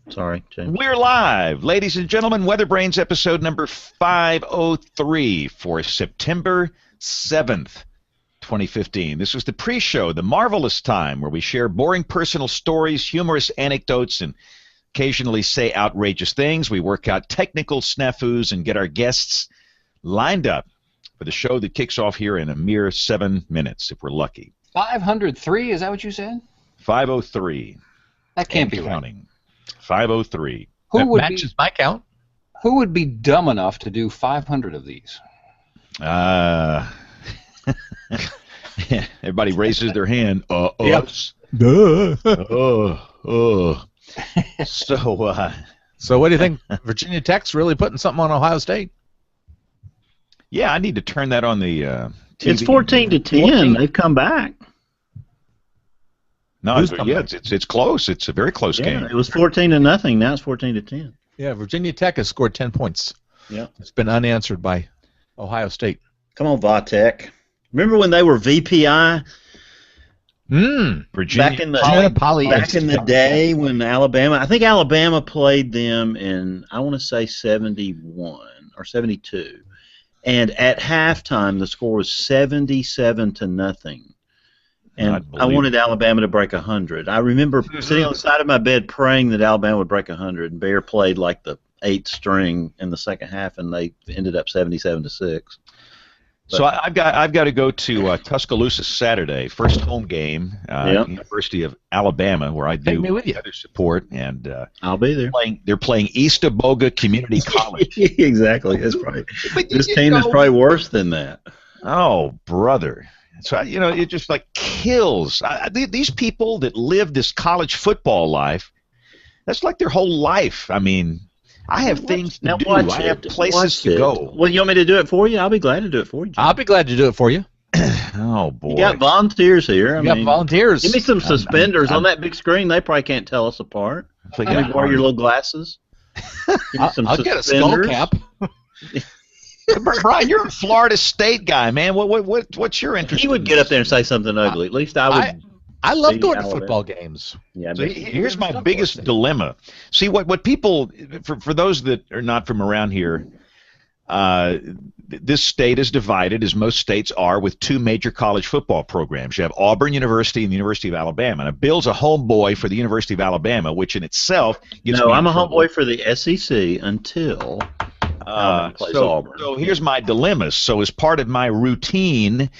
Sorry, James. We're live, ladies and gentlemen. WeatherBrains episode number 503 for September 7th, 2015. This was the pre-show, the marvelous time where we share boring personal stories, humorous anecdotes, and occasionally say outrageous things. We work out technical snafus and get our guests lined up for the show that kicks off here in a mere 7 minutes, if we're lucky. 503, is that what you said? 503. That can't be counting. right. 503. Who would matches my count. Who would be dumb enough to do 500 of these? Everybody raises their hand. Yep. So, So what do you think? Virginia Tech's really putting something on Ohio State? yeah, I need to turn that on the TV. It's 14-10. They've come back. No, Who's it's close. It's a very close game. It was 14-0. Now it's 14-10. Yeah, Virginia Tech has scored 10 points. Yeah, It's been unanswered by Ohio State. come on, Vatek. Remember when they were VPI Virginia. back in the day when Alabama? I think Alabama played them in, I want to say 71 or 72, and at halftime the score was 77-0. And I wanted Alabama to break 100. I remember sitting on the side of my bed praying that Alabama would break 100, and Bear played like the 8th string in the second half, and they ended up 77-6. So I've got to go to Tuscaloosa Saturday, first home game, University of Alabama, where I do weather support, and I'll be there. They're playing East Aboga Community College. Exactly. That's probably this team is probably worse than that. Oh, brother. So, it just like kills. These people that live this college football life, that's like their whole life. I mean, I have things to do. I have places to go. Well, you want me to do it for you? I'll be glad to do it for you, Jim. I'll be glad to do it for you. Oh, boy. You got volunteers here. I mean, volunteers. Give me some suspenders on that big screen. They probably can't tell us apart. Like, Let me wear your little glasses. I'll get a skull cap. Brian, you're a Florida State guy, man. What's your interest? He would get up there and say something ugly. At least I would. I love going to football games. Yeah, so here's my biggest dilemma. See, what people, for those that are not from around here, this state is divided, as most states are, with two major college football programs. You have Auburn University and the University of Alabama. Now, Bill's a homeboy for the University of Alabama, which in itself gives me I'm a trouble. homeboy for the SEC until plays Auburn. So here's my dilemma. So as part of my routine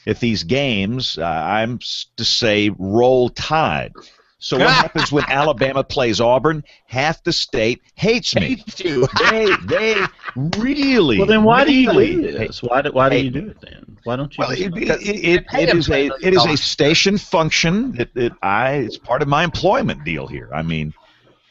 at these games, I'm to say roll tide. So what happens when Alabama plays Auburn? Half the state hates me. You. They really. Well, then why do you really do this? Why do you do it then? Why don't you? Well, it is a station function that it's part of my employment deal here. I mean,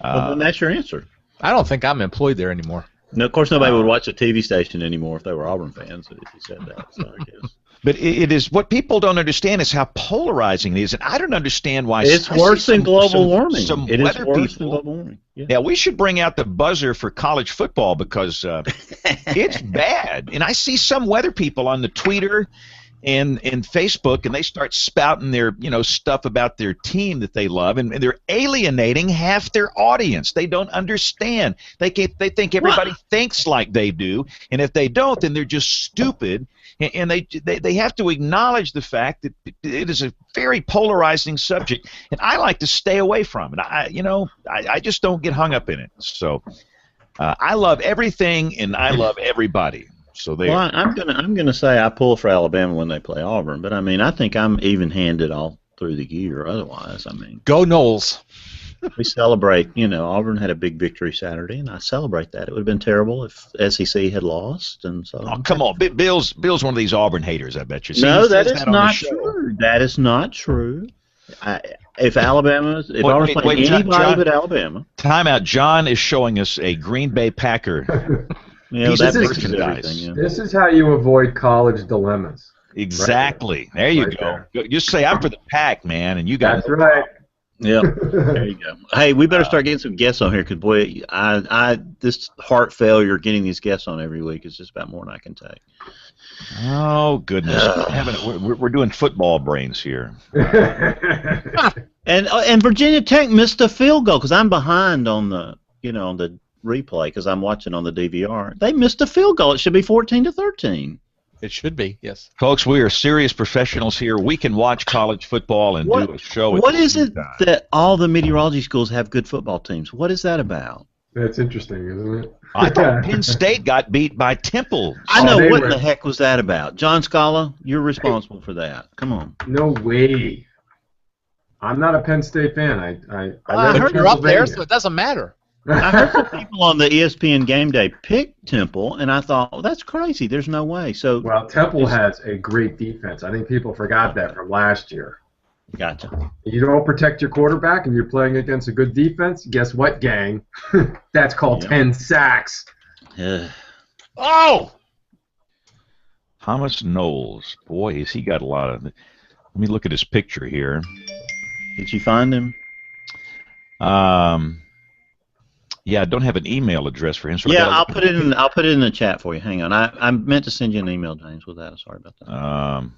well, then that's your answer. I don't think I'm employed there anymore. No, of course, nobody would watch a TV station anymore if they were Auburn fans. If you said that, so I guess. But it is what people don't understand is how polarizing it is, and I don't understand why. It's worse than global warming. It is worse than global warming. Yeah, we should bring out the buzzer for college football because it's bad. And I see some weather people on the Twitter and Facebook, and they start spouting their stuff about their team that they love, and they're alienating half their audience. They don't understand. They think everybody thinks like they do, and if they don't, then they're just stupid. And they have to acknowledge the fact that it is a very polarizing subject, and I like to stay away from it. I just don't get hung up in it. So I love everything, and I love everybody. So there. Well, I'm gonna say I pull for Alabama when they play Auburn, but I mean I think I'm even-handed all through the year. Otherwise, I mean, go Noles. We celebrate. Auburn had a big victory Saturday, and I celebrate that. It would have been terrible if SEC had lost, and so. Oh, come on, Bill's one of these Auburn haters. I bet you. No, that is not true. That is not true. If Auburn's playing anybody but Alabama. Timeout. John is showing us a Green Bay Packer. This is how you avoid college dilemmas. Exactly. There you go. Just say I'm for the Pack, man, and you guys. That's right. Yeah, there you go. Hey, we better start getting some guests on here because boy, this heart failure getting these guests on every week is just about more than I can take. Oh goodness, we're doing football brains here. And Virginia Tech missed a field goal because I'm behind on the on the replay because I'm watching on the DVR. They missed a field goal. It should be 14-13. It should be, yes. Folks, we are serious professionals here. We can watch college football and do a show. What is it that all the meteorology schools have good football teams? What is that about? That's interesting, isn't it? I thought Penn State got beat by Temple. I know. What the heck was that about? John Scala, you're responsible for that. Come on. No way. I'm not a Penn State fan. I heard you're up there, so it doesn't matter. I heard some people on the ESPN Game Day pick Temple, and I thought, well, that's crazy. There's no way. Well, Temple has a great defense. I think people forgot that from last year. Gotcha. You don't protect your quarterback, and you're playing against a good defense. Guess what, gang? That's called 10 sacks. Oh! Thomas Knowles. Boy, has he got a lot of... Let me look at his picture here. Did you find him? Yeah, I don't have an email address for him. So yeah, I'll put it in the chat for you. Hang on. I meant to send you an email, James, with that. Sorry about that.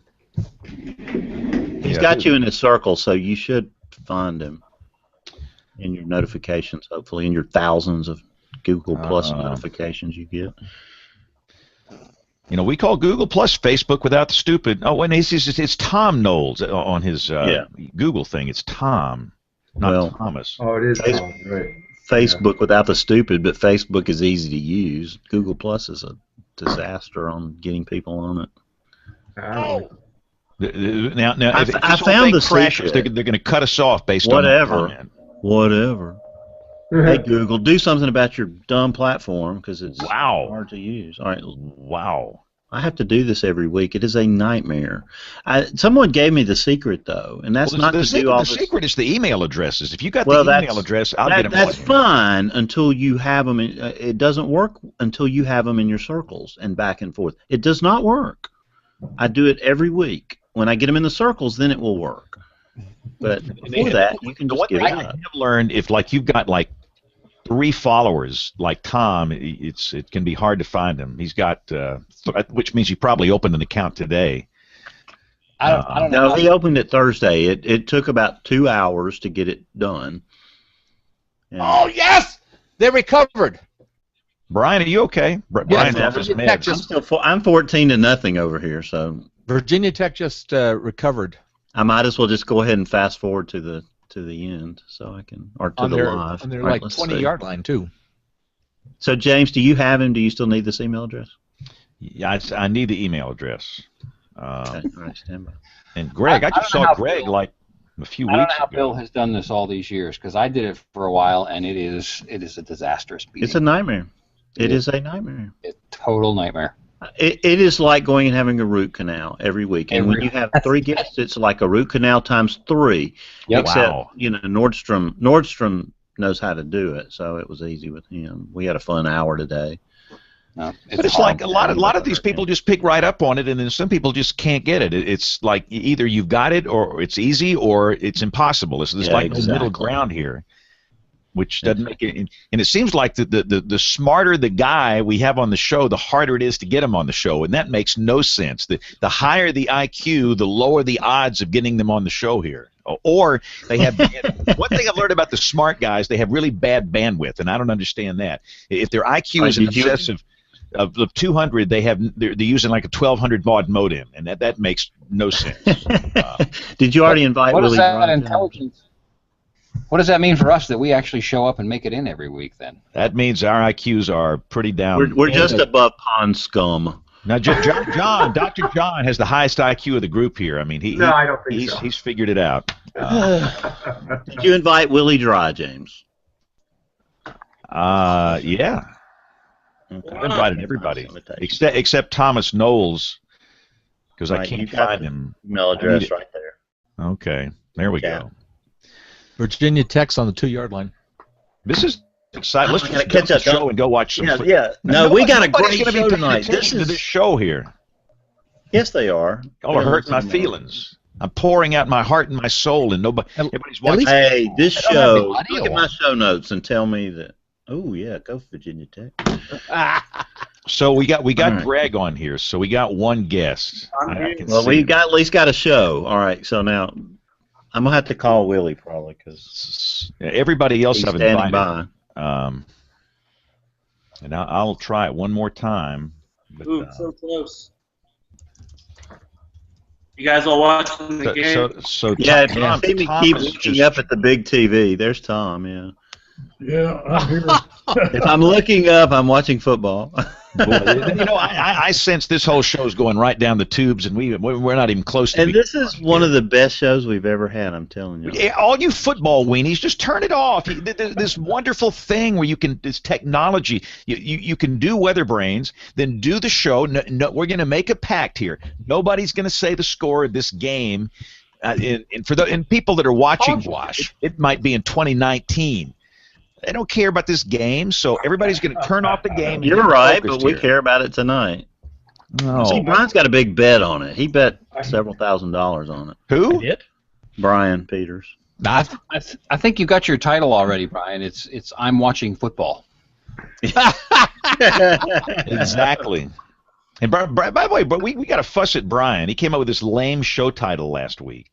He's got you in his circle, so you should find him in your notifications, hopefully, in your thousands of Google Plus notifications you get. We call Google Plus Facebook without the stupid. Oh, and it's Tom Knowles on his Google thing. It's Tom, not Thomas. Oh, it is Tom, right. Facebook without the stupid, but Facebook is easy to use. Google Plus is a disaster on getting people on it. Oh. Now, if I found the crashes, they're going to cut us off based on whatever. Hey Google, do something about your dumb platform because it's hard to use. All right. Wow. I have to do this every week. It is a nightmare. Someone gave me the secret though, and that's not to do all this. The secret is the email addresses. If you got the email address, I'll get them. That's fine until you have them. It doesn't work until you have them in your circles and back and forth. It does not work. I do it every week. When I get them in the circles, then it will work. But before that, you can just give it up. I have learned if you've got 3 followers like Tom, it can be hard to find him. He's got, which means he probably opened an account today. I don't know. No, he opened it Thursday. It took about 2 hours to get it done. And oh yes, they recovered. Brian, are you okay? Brian's off his meds. I'm 14-0 over here, so Virginia Tech just recovered. I might as well just go ahead and fast forward to the end, so I can, or to the live. On their 20-yard line too. So James, do you have him? Do you still need this email address? Yeah, I need the email address. Okay, all right, stand by. And Greg, I just saw Greg Bill, a few weeks ago. I don't know how Bill has done this all these years because I did it for a while, and it is a disastrous beating. It's a nightmare. It is a nightmare. It's a total nightmare. It is like going and having a root canal every week, and when you have 3 guests, it's like a root canal times 3. Yep. Except Nordstrom knows how to do it, so it was easy with him. We had a fun hour today. No, but it's like a lot of these people just pick right up on it, and then some people just can't get it. It's like either you've got it, or it's easy, or it's impossible. There's no middle ground here, which doesn't make it. And it seems like the smarter the guy we have on the show, the harder it is to get him on the show, and that makes no sense. The higher the IQ, the lower the odds of getting them on the show here. Or they have one thing I've learned about the smart guys, they have really bad bandwidth, and I don't understand that. If their IQ is in excess of 200, they're using like a 1200 baud modem, and that makes no sense. Did you already invite Willie? What is that intelligence? What does that mean for us that we actually show up and make it in every week then? That means our IQs are pretty down. We're just above pond scum. Now, Dr. John has the highest IQ of the group here. I mean, I don't think so. He's figured it out. Did you invite Willie Dry, James? Yeah. Okay. I've invited everybody except Thomas Knowles, because I can't find him. Email address right there. Okay, there we go. Virginia Tech's on the 2-yard line. This is exciting. Let's just catch the show and go watch some. Yeah. No, we got a great show tonight. This is this show here. Yes, they are. Y'all are hurting my feelings. I'm pouring out my heart and my soul, and everybody's watching. Hey, this show. Look at my show notes and tell me that. Oh yeah, go Virginia Tech. So we got Greg on here. So we got one guest. We at least got a show. All right. So now I'm gonna have to call Willie probably because everybody else he's I've standing invited. by. And I'll try it one more time. But, Ooh, so close. You guys all watching the game? So Yeah, Tom, if you see me Tom keep is looking just- up at the big TV, there's Tom. Yeah. Yeah, I'm here. If I'm looking up, I'm watching football. Boy, I sense this whole show is going right down the tubes, and we're not even close to. And this is one of the best shows we've ever had. I'm telling you. Yeah, all you football weenies, just turn it off. This wonderful thing where you can, this technology, you can do WeatherBrains, then do the show. No, we're going to make a pact here. Nobody's going to say the score of this game. And for the people that are watching, it might be in 2019. They don't care about this game, so everybody's going to turn off the game. You're right, but we care about it tonight. No. See, Brian's got a big bet on it. He bet several $1,000s on it. Who? Brian Peters. I think you got your title already, Brian. It's I'm watching football. Exactly. And by the way, but we got to fuss at Brian. He came up with this lame show title last week.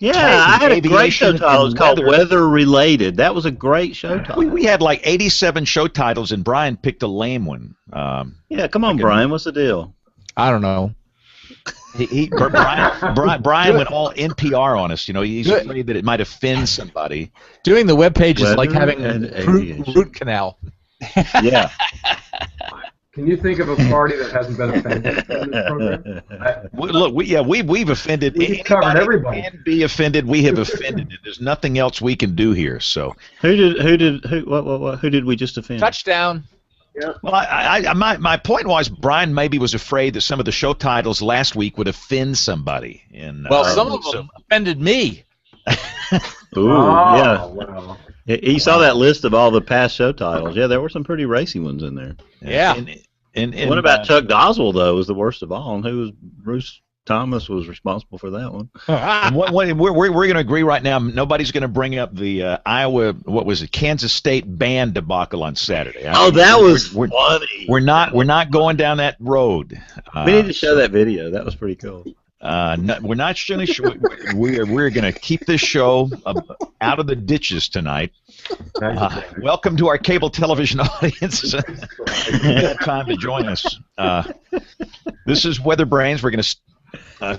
Yeah, I had a great show Aviation title. It's and called weather. Weather Related. That was a great show title. We had like 87 show titles, and Brian picked a lame one. Yeah, come on, Brian. What's the deal? I don't know. Brian went all NPR on us. You know, he's afraid that it might offend somebody. Doing the web page is Weather like having and a aviation. root canal. Yeah. Can you think of a party that hasn't been offended in this program? Look, we've offended. We've covered everybody. Can be offended. We have offended. There's nothing else we can do here. So Who did we just offend? Touchdown. well, my point was Brian maybe was afraid that some of the show titles last week would offend somebody. And Well, some of them offended me. Ooh, Oh, yeah. wow. He saw that list of all the past show titles. Yeah, there were some pretty racy ones in there. Yeah. And What about Chuck Doswell, though, was the worst of all, and who was Bruce Thomas was responsible for that one. And we're going to agree right now. Nobody's going to bring up the Iowa, Kansas State band debacle on Saturday. That was funny. We're not going down that road. We need to show that video. That was pretty cool. No, we're not showing. We're going to keep this show out of the ditches tonight. Welcome to our cable television audience. Time to join us. This is WeatherBrains. We're going to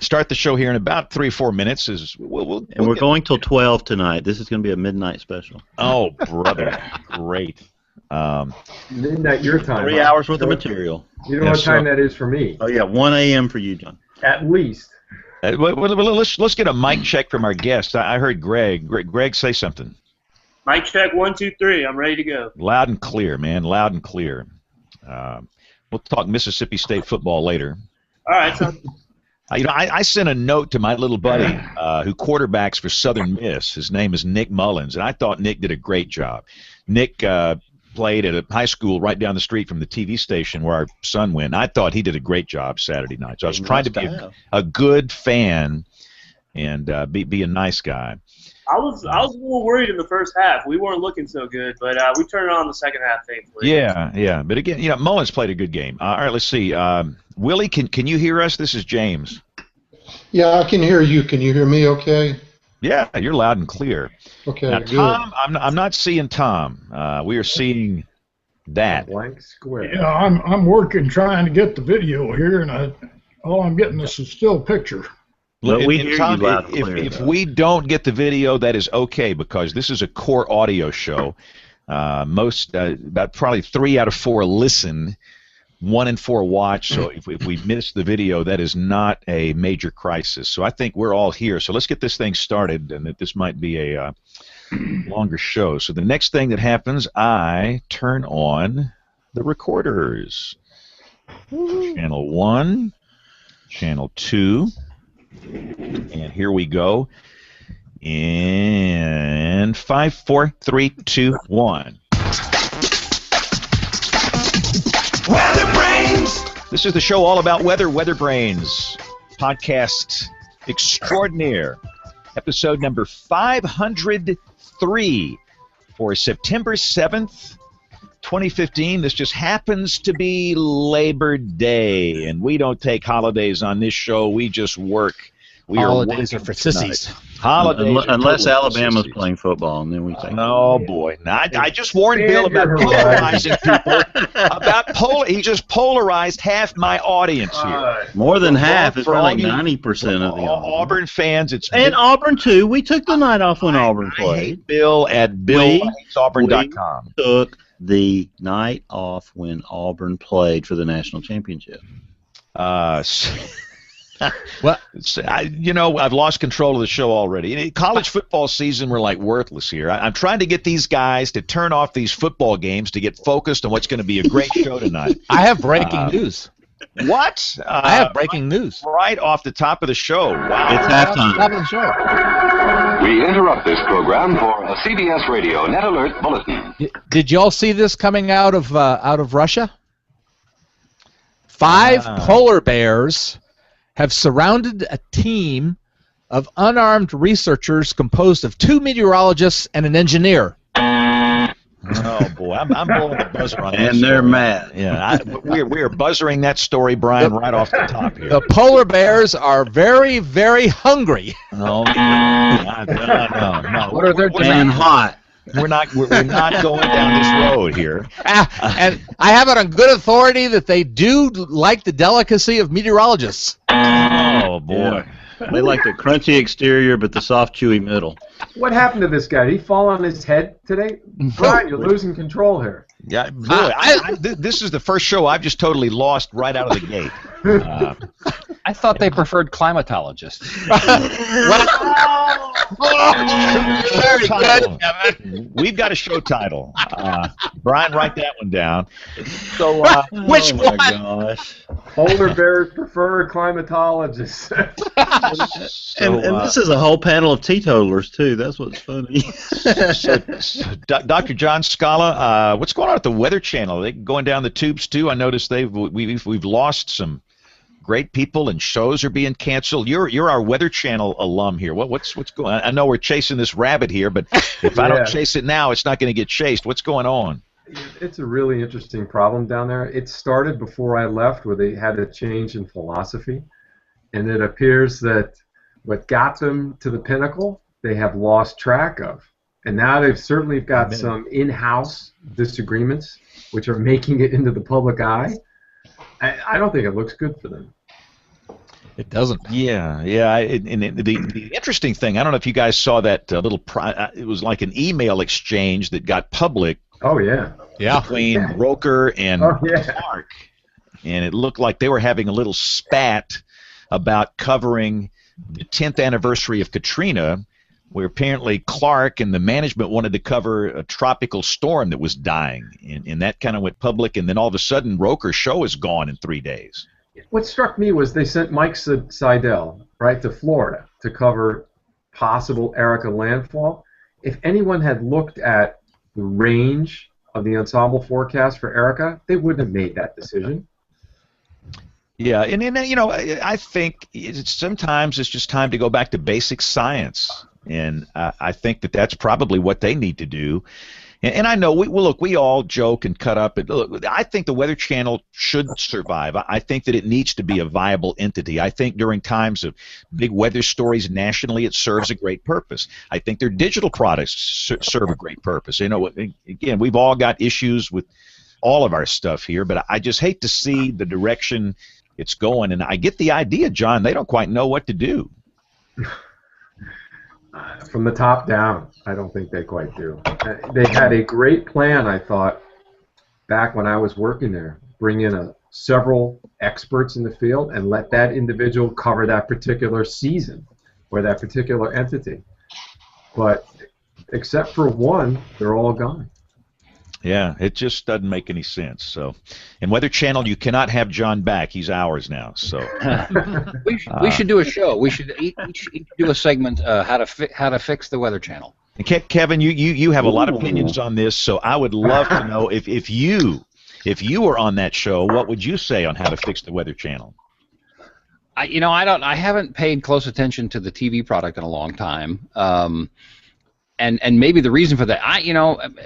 start the show here in about 3 or 4 minutes. We're going till 12 tonight. This is going to be a midnight special. Oh, brother, great. Midnight your time. 3 hours worth of material. You know what time that is for me? Oh yeah, 1 a.m. for you, John. At least. Let's get a mic check from our guest. I heard Greg. Greg, say something. Mic check 1, 2, 3. I'm ready to go. Loud and clear, man. Loud and clear. We'll talk Mississippi State football later. All right. So, I sent a note to my little buddy who quarterbacks for Southern Miss. His name is Nick Mullins, and I thought Nick did a great job. Nick played at a high school right down the street from the TV station where our son went. I thought he did a great job Saturday night. So I was trying to be a good fan and be a nice guy. I was a little worried in the first half. We weren't looking so good, but we turned it on the second half, thankfully. Yeah. But again, Mullins played a good game. All right, let's see. Willie, can you hear us? This is James. Yeah, I can hear you. Can you hear me okay? Yeah, you're loud and clear. Okay, now, good. Tom, I'm not seeing Tom. We are seeing that. Blank square. Yeah, I'm working trying to get the video here, and all I'm getting is a still picture. But we hear Tom, you loud and clear. If we don't get the video, that is okay because this is a core audio show. About probably 3 out of 4 listen, 1 in 4 watch. So if we miss the video, that is not a major crisis. So I think we're all here. So let's get this thing started, and that this might be a longer show. So the next thing that happens, I turn on the recorders. Channel 1, Channel 2, and here we go. In 5, 4, 3, 2, 1. WeatherBrains! This is the show all about weather, WeatherBrains. Podcast extraordinaire. Episode number 503 for September 7th, 2015. This just happens to be Labor Day, and we don't take holidays on this show. We just work Holidays are for sissies. Holidays are Unless totally Alabama's sissies. playing football, and then we take. Oh boy! Now, I just warned Bill about polarizing people. He just polarized half my audience here. More than half. It's For more all like you 90% of the audience. Auburn fans. It's And Auburn too. We took the night off when Auburn I played. hate Bill at BillHatesAuburn.com. Took the night off when Auburn played for the national championship. Well, I've lost control of the show already. College football season, we're like worthless here. I'm trying to get these guys to turn off these football games to get focused on what's going to be a great show tonight. I have breaking news. What? I have breaking news. Right off the top of the show. Wow. It's halftime. Top of the show. We interrupt this program for a CBS Radio Net Alert Bulletin. Did y'all see this coming out of Russia? 5 polar bears have surrounded a team of unarmed researchers composed of 2 meteorologists and an engineer. Oh boy, I'm blowing the buzzer on this. And they're story. mad. Yeah, we are buzzering that story, Brian, right off the top here. The polar bears are very, very hungry. No. What are their And hot. We're not going down this road here. And I have it on good authority that they do like the delicacy of meteorologists. Oh boy. They like the crunchy exterior but the soft, chewy middle. What happened to this guy? Did he fall on his head today? Brian, you're losing control here. Yeah, really, this is the first show I've just totally lost right out of the gate. I thought they preferred climatologists. Very good, Kevin. We've got a show title. Brian, write that one down. So, Which one? Gosh. Polar bears prefer climatologists. And this is a whole panel of teetotalers, too. That's what's funny. Dr. John Scala, what's going on at the Weather Channel? Are they going down the tubes, too? I noticed we've lost some great people and shows are being canceled. You're our Weather Channel alum here. What's going on? I know we're chasing this rabbit here, but if I don't chase it now, it's not going to get chased. What's going on? It's a really interesting problem down there. It started before I left where they had a change in philosophy, and it appears that what got them to the pinnacle, they have lost track of. And now they've certainly got some in-house disagreements, which are making it into the public eye. I don't think it looks good for them. It doesn't. Yeah. The interesting thing, I don't know if you guys saw that it was like an email exchange that got public. Oh, yeah. Between Roker and Clark. And it looked like they were having a little spat about covering the 10th anniversary of Katrina, where apparently Clark and the management wanted to cover a tropical storm that was dying. And that kind of went public, and then all of a sudden Roker's show is gone in 3 days. What struck me was they sent Mike Seidel, right, to Florida to cover possible Erica landfall. If anyone had looked at the range of the ensemble forecast for Erica, they wouldn't have made that decision. Yeah, and I think sometimes it's just time to go back to basic science, and I think that's probably what they need to do. And I know we all joke and cut up. Look, I think the Weather Channel should survive. I think that it needs to be a viable entity. I think during times of big weather stories nationally, it serves a great purpose. I think their digital products serve a great purpose. Again, we've all got issues with all of our stuff here, but I just hate to see the direction it's going. And I get the idea, John. They don't quite know what to do. From the top down, I don't think they quite do. They had a great plan, I thought, back when I was working there. Bring in several experts in the field and let that individual cover that particular season or that particular entity. But except for one, they're all gone. Yeah, it just doesn't make any sense. So, in Weather Channel, you cannot have John back. He's ours now. So, we should do a show. We should each do a segment how to fix the Weather Channel. And Kevin, you have a lot of opinions on this. So, I would love to know if you were on that show, what would you say on how to fix the Weather Channel? I haven't paid close attention to the TV product in a long time. And maybe the reason for that,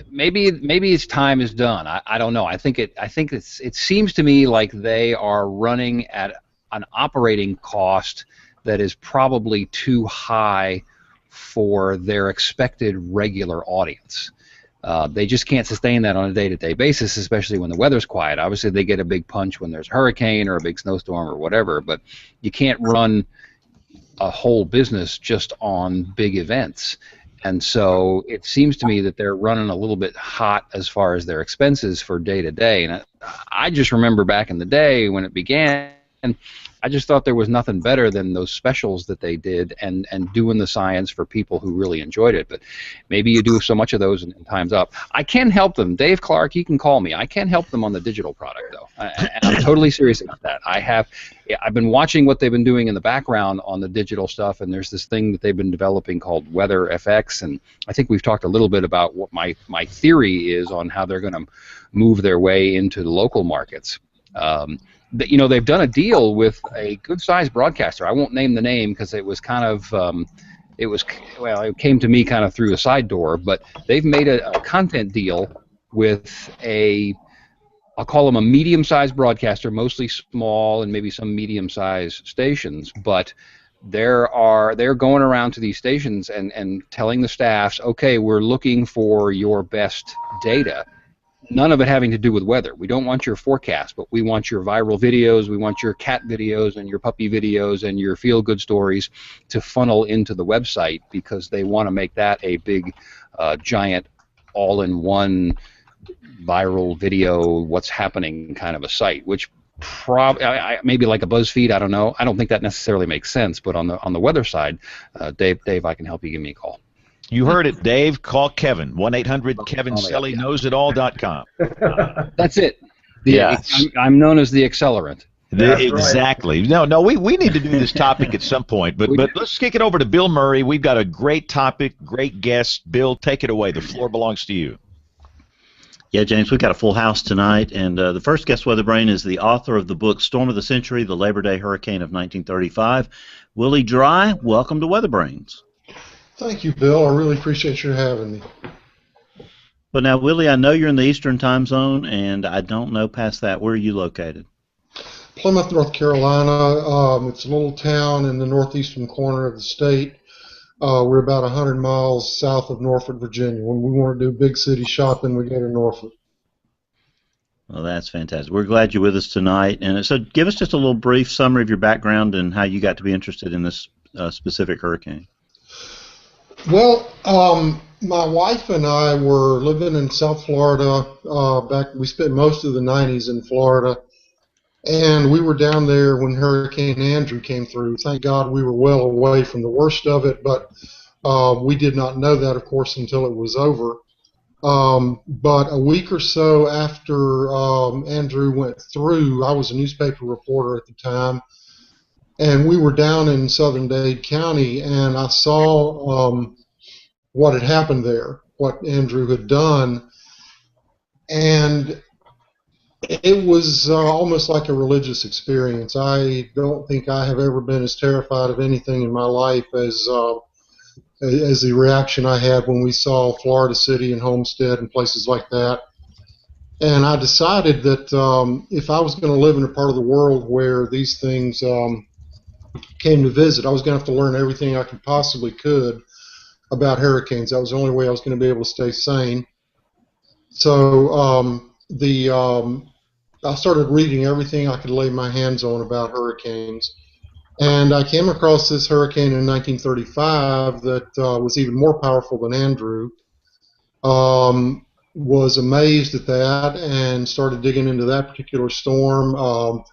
maybe its time is done. I don't know. I think it seems to me like they are running at an operating cost that is probably too high for their expected regular audience. They just can't sustain that on a day-to-day basis, especially when the weather's quiet. Obviously, they get a big punch when there's a hurricane or a big snowstorm or whatever, but you can't run a whole business just on big events. And so it seems to me that they're running a little bit hot as far as their expenses for day-to-day. And I just remember back in the day when it began, I just thought there was nothing better than those specials that they did and doing the science for people who really enjoyed it. But maybe you do so much of those and time's up. I can help them. Dave Clark, you can call me. I can help them on the digital product, though. And I'm totally serious about that. I've been watching what they've been doing in the background on the digital stuff, and there's this thing that they've been developing called WeatherFX, and I think we've talked a little bit about what my theory is on how they're going to move their way into the local markets. They've done a deal with a good-sized broadcaster. I won't name the name because it was kind of, it came to me kind of through the side door, but they've made a content deal with I'll call them a medium-sized broadcaster, mostly small and maybe some medium-sized stations, but they're going around to these stations and telling the staffs, okay, we're looking for your best data. None of it having to do with weather. We don't want your forecast, but we want your viral videos, we want your cat videos and your puppy videos and your feel-good stories to funnel into the website because they want to make that a big, giant, all-in-one viral video, what's happening kind of a site, which maybe like a BuzzFeed, I don't know. I don't think that necessarily makes sense, but on the weather side, Dave, I can help you. Give me a call. You heard it, Dave. Call Kevin. 1-800-KEVIN-SELLY-KNOWS-IT-ALL.com. That's it. Yes. I'm known as the accelerant. Exactly. Right. No, we need to do this topic at some point, but let's kick it over to Bill Murray. We've got a great topic, great guest. Bill, take it away. The floor belongs to you. Yeah, James, we've got a full house tonight, and the first guest WeatherBrain is the author of the book Storm of the Century, the Labor Day Hurricane of 1935. Willie Dry, welcome to WeatherBrains. Thank you, Bill. I really appreciate your having me. But now, Willie, I know you're in the Eastern Time Zone, and I don't know past that. Where are you located? Plymouth, North Carolina. It's a little town in the northeastern corner of the state. We're about 100 miles south of Norfolk, Virginia. When we want to do big city shopping, we go to Norfolk. Well, that's fantastic. We're glad you're with us tonight. And so give us just a little brief summary of your background and how you got to be interested in this specific hurricane. Well, my wife and I were living in South Florida we spent most of the 90s in Florida, and we were down there when Hurricane Andrew came through. Thank God we were well away from the worst of it, but we did not know that, of course, until it was over. But a week or so after Andrew went through, I was a newspaper reporter at the time, and we were down in southern Dade County, and I saw what had happened there, what Andrew had done, and it was almost like a religious experience. I don't think I have ever been as terrified of anything in my life as the reaction I had when we saw Florida City and Homestead and places like that. And I decided that if I was going to live in a part of the world where these things came to visit, I was going to have to learn everything I possibly could about hurricanes. That was the only way I was going to be able to stay sane. So I started reading everything I could lay my hands on about hurricanes. And I came across this hurricane in 1935 that was even more powerful than Andrew. Was amazed at that and started digging into that particular storm.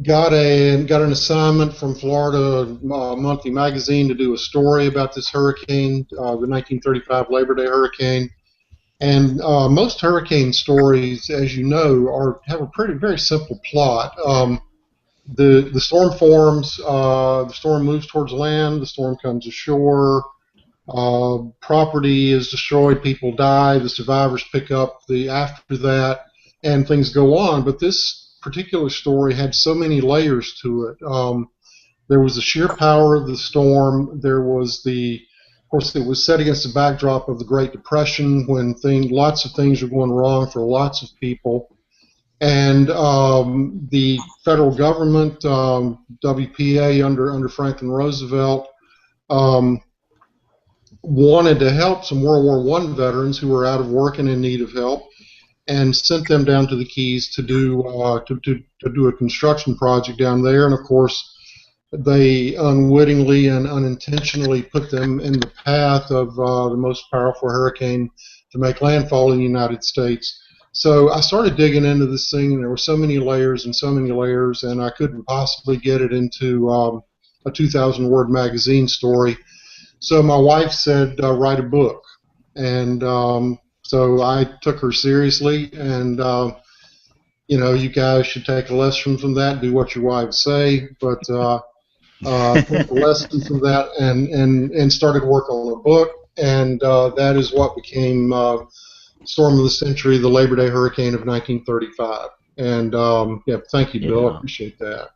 Got an assignment from Florida Monthly Magazine to do a story about this hurricane, the 1935 Labor Day hurricane. And most hurricane stories, as you know, have a very simple plot. The storm forms, the storm moves towards land, the storm comes ashore, property is destroyed, people die, the survivors pick up after that, and things go on. But this particular story had so many layers to it. There was the sheer power of the storm. There was of course, it was set against the backdrop of the Great Depression when lots of things were going wrong for lots of people. And the federal government, WPA under Franklin Roosevelt, wanted to help some World War I veterans who were out of work and in need of help, and sent them down to the Keys to do a construction project down there. And of course, they unwittingly and unintentionally put them in the path of the most powerful hurricane to make landfall in the United States. So I started digging into this thing, and there were so many layers, and I couldn't possibly get it into a 2,000-word magazine story. So my wife said, write a book. And so I took her seriously, and you guys should take a lesson from that, do what your wives say, but took a lesson from that and started work on a book, and that is what became Storm of the Century, the Labor Day Hurricane of 1935. And thank you, Bill. I appreciate that.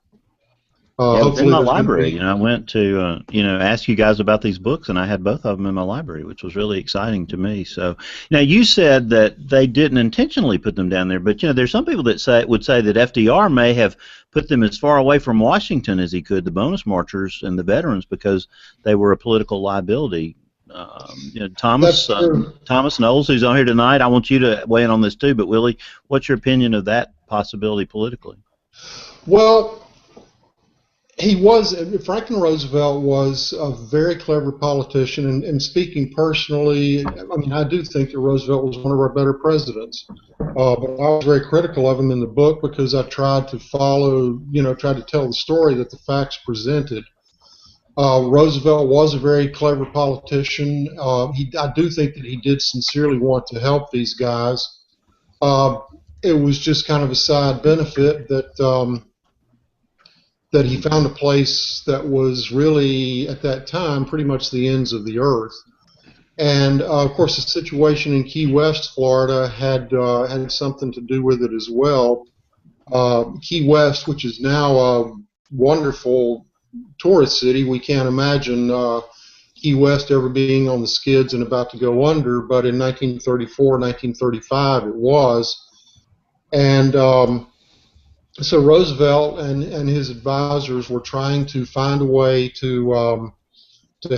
Yeah, it was in my library. I went to ask you guys about these books, and I had both of them in my library, which was really exciting to me. So now you said that they didn't intentionally put them down there, but there's some people that would say that FDR may have put them as far away from Washington as he could, the bonus marchers and the veterans, because they were a political liability. Thomas Knowles, who's on here tonight, I want you to weigh in on this too. But Willie, what's your opinion of that possibility politically? Well, Franklin Roosevelt was a very clever politician, and speaking personally, I do think that Roosevelt was one of our better presidents. But I was very critical of him in the book because I tried to tried to tell the story that the facts presented. Roosevelt was a very clever politician. I do think that he did sincerely want to help these guys. It was just kind of a side benefit that he found a place that was really, at that time, pretty much the ends of the earth. And, of course, the situation in Key West, Florida, had something to do with it as well. Key West, which is now a wonderful tourist city, we can't imagine Key West ever being on the skids and about to go under, but in 1934, 1935 it was. And so Roosevelt and his advisors were trying to find a way to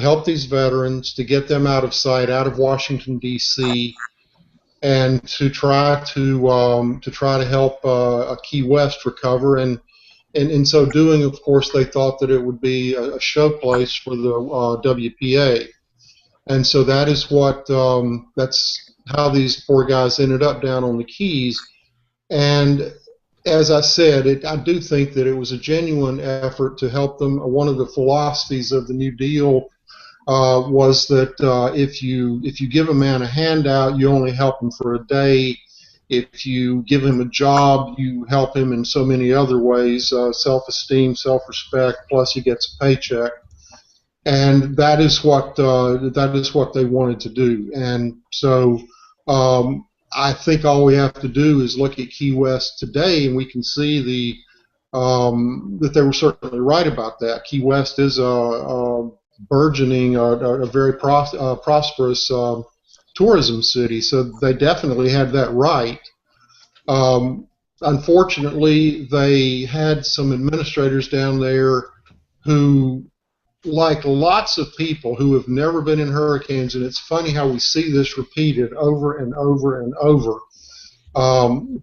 help these veterans, to get them out of sight, out of Washington D.C., and to try to help Key West recover. And in so doing, of course, they thought that it would be a showplace for the WPA, and so that's how these poor guys ended up down on the Keys. And as I said, I do think that it was a genuine effort to help them. One of the philosophies of the New Deal was that if you give a man a handout, you only help him for a day. If you give him a job, you help him in so many other ways: self-esteem, self-respect. Plus, he gets a paycheck, and that is what they wanted to do. And so, I think all we have to do is look at Key West today, and we can see that they were certainly right about that. Key West is a burgeoning, a very prosperous tourism city, so they definitely had that right. Unfortunately, they had some administrators down there who, like lots of people who have never been in hurricanes, and it's funny how we see this repeated over and over and over,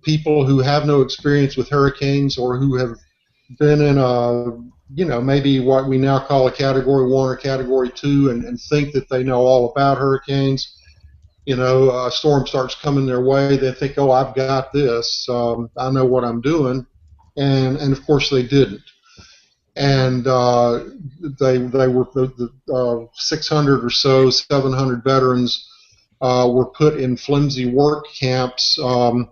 people who have no experience with hurricanes or who have been in maybe what we now call a Category 1 or Category 2 and think that they know all about hurricanes. A storm starts coming their way, they think, oh, I've got this, I know what I'm doing, and of course they didn't. And they were the 600 or so, 700 veterans were put in flimsy work camps on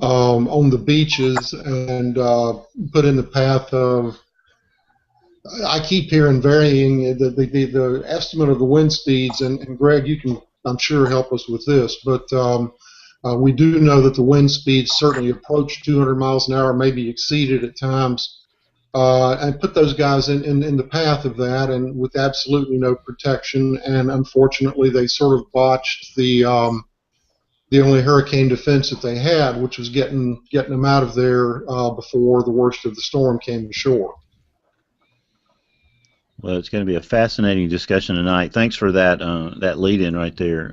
the beaches and put in the path of. I keep hearing varying the estimate of the wind speeds, and Greg, you can, I'm sure, help us with this, but we do know that the wind speeds certainly approach 200 miles an hour, maybe exceeded at times. And put those guys in the path of that, and with absolutely no protection. And unfortunately, they sort of botched the the only hurricane defense that they had, which was getting them out of there before the worst of the storm came to shore. Well, it's going to be a fascinating discussion tonight. Thanks for that that lead-in right there,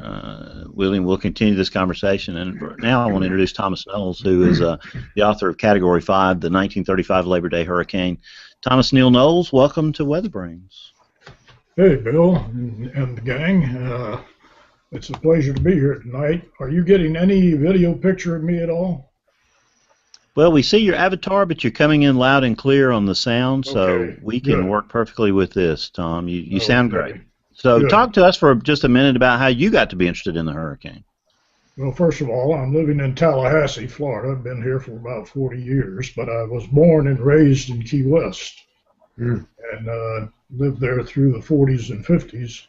William. We'll continue this conversation. And now I want to introduce Thomas Knowles, who is the author of Category 5, the 1935 Labor Day Hurricane. Thomas Neal Knowles, welcome to WeatherBrains. Hey, Bill and the gang. It's a pleasure to be here tonight. Are you getting any video picture of me at all? Well, we see your avatar, but you're coming in loud and clear on the sound, so Okay, we can good. work perfectly with this, Tom. You sound Okay, great. So good. talk to us for just a minute about how you got to be interested in the hurricane. Well, first of all, I'm living in Tallahassee, Florida. I've been here for about 40 years, but I was born and raised in Key West and lived there through the 40s and 50s,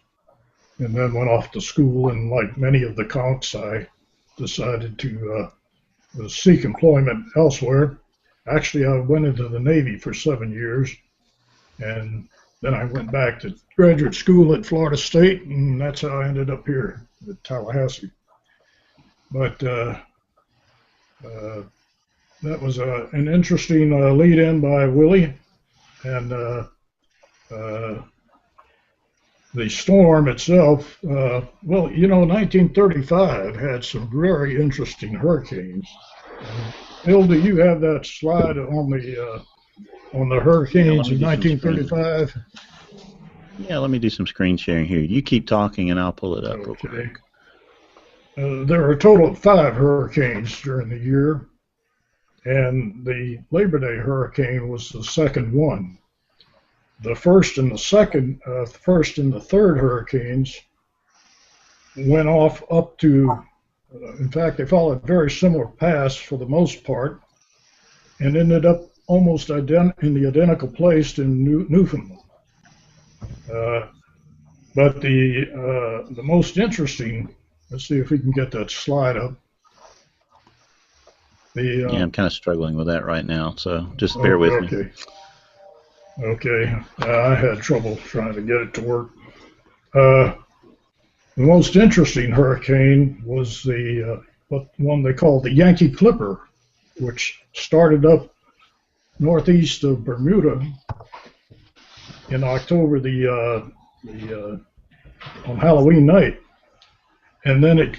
and then went off to school, and like many of the conks, I decided to seek employment elsewhere. Actually, I went into the Navy for 7 years, and then I went back to graduate school at Florida State, and that's how I ended up here at Tallahassee. But that was an interesting lead-in by Willie, and the storm itself, well, you know, 1935 had some very interesting hurricanes. Bill, do you have that slide on the hurricanes in 1935? Yeah, let me do some screen sharing here. You keep talking, and I'll pull it up real Okay. quick. There were a total of 5 hurricanes during the year, and the Labor Day hurricane was the second one. The first and the third hurricanes went off up to, in fact, they followed very similar paths for the most part, and ended up almost in the identical place in Newfoundland. But the most interesting, let's see if we can get that slide up. Yeah, I'm kind of struggling with that right now, so just bear with me. Okay, I had trouble trying to get it to work. The most interesting hurricane was the one they called the Yankee Clipper, which started up northeast of Bermuda in October on Halloween night, and then it